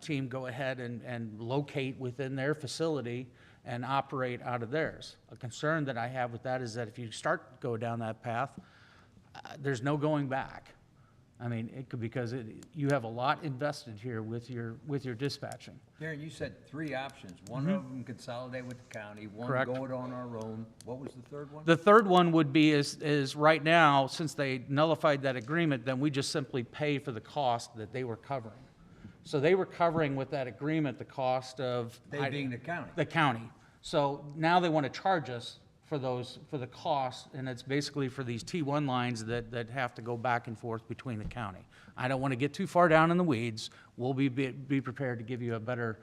team go ahead and locate within their facility and operate out of theirs. A concern that I have with that is that if you start to go down that path, there's no going back. I mean, it could, because you have a lot invested here with your dispatching. Darren, you said 3 options. One of them consolidate with the county, one Correct. go it on our own. What was the third one? The third one would be is right now, since they nullified that agreement, then we just simply pay for the cost that they were covering. So they were covering with that agreement the cost of They being the county. The county. So now they want to charge us for the cost, and it's basically for these T1 lines that have to go back and forth between the county. I don't want to get too far down in the weeds. We'll be prepared to give you a better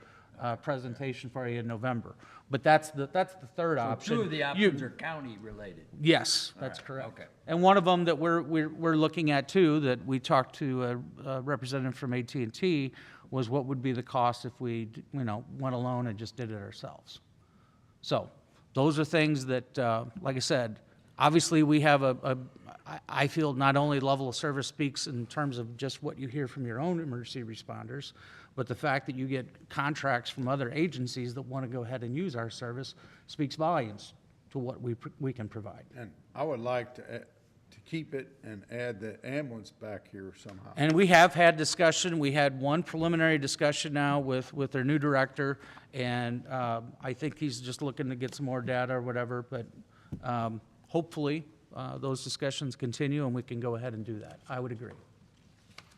presentation for you in November. But that's the third option. Two of the You- options are county-related. Yes, that's right, correct. okay. And one of them that we're looking at too, that we talked to a representative from AT&T, was what would be the cost if we, went alone and just did it ourselves. So those are things that, like I said, obviously we have I feel not only level of service speaks in terms of just what you hear from your own emergency responders, but the fact that you get contracts from other agencies that want to go ahead and use our service speaks volumes to what we can provide. And I would like to keep it and add the ambulance back here somehow. And we have had discussion. We had one preliminary discussion now with their new director, and I think he's just looking to get some more data or whatever, but hopefully those discussions continue and we can go ahead and do that. I would agree.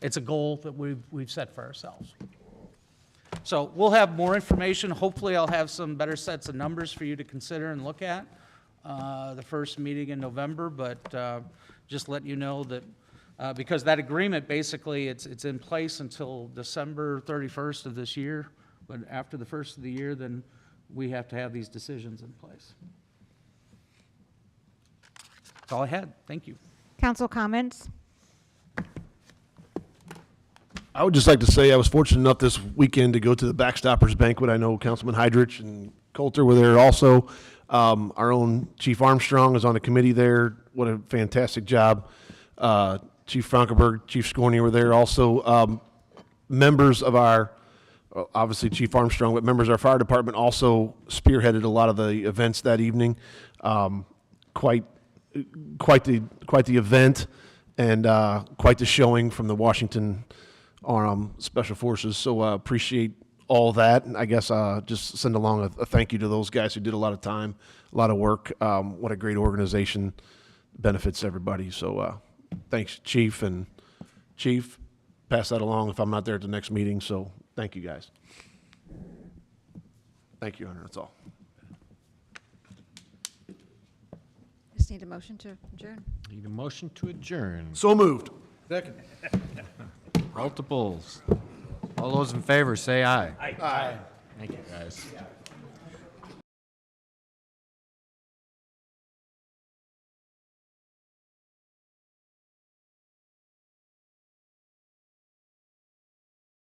It's a goal that we've set for ourselves. So we'll have more information. Hopefully I'll have some better sets of numbers for you to consider and look at the first meeting in November, but just let you know that because that agreement, basically, it's in place until December 31st of this year, but after the first of the year, then we have to have these decisions in place. That's all I had. Thank you. Council comments? I would just like to say I was fortunate enough this weekend to go to the Backstoppers Banquet. I know Councilman Hydrich and Coulter were there also. Our own Chief Armstrong is on the committee there. What a fantastic job. Chief Frankenberg, Chief Scorney were there also. Members of our, obviously Chief Armstrong, but members of our fire department also spearheaded a lot of the events that evening. Quite the event and quite the showing from the Washington Special Forces. So appreciate all that, and I guess just send along a thank you to those guys who did a lot of time, a lot of work. What a great organization, benefits everybody. So thanks, Chief, and Chief, pass that along if I'm not there at the next meeting. So thank you, guys. Thank you, Hunter. That's all. Just need a motion to adjourn. Need a motion to adjourn. So moved. Second. Multiples. All those in favor, say aye. Aye. Thank you, guys.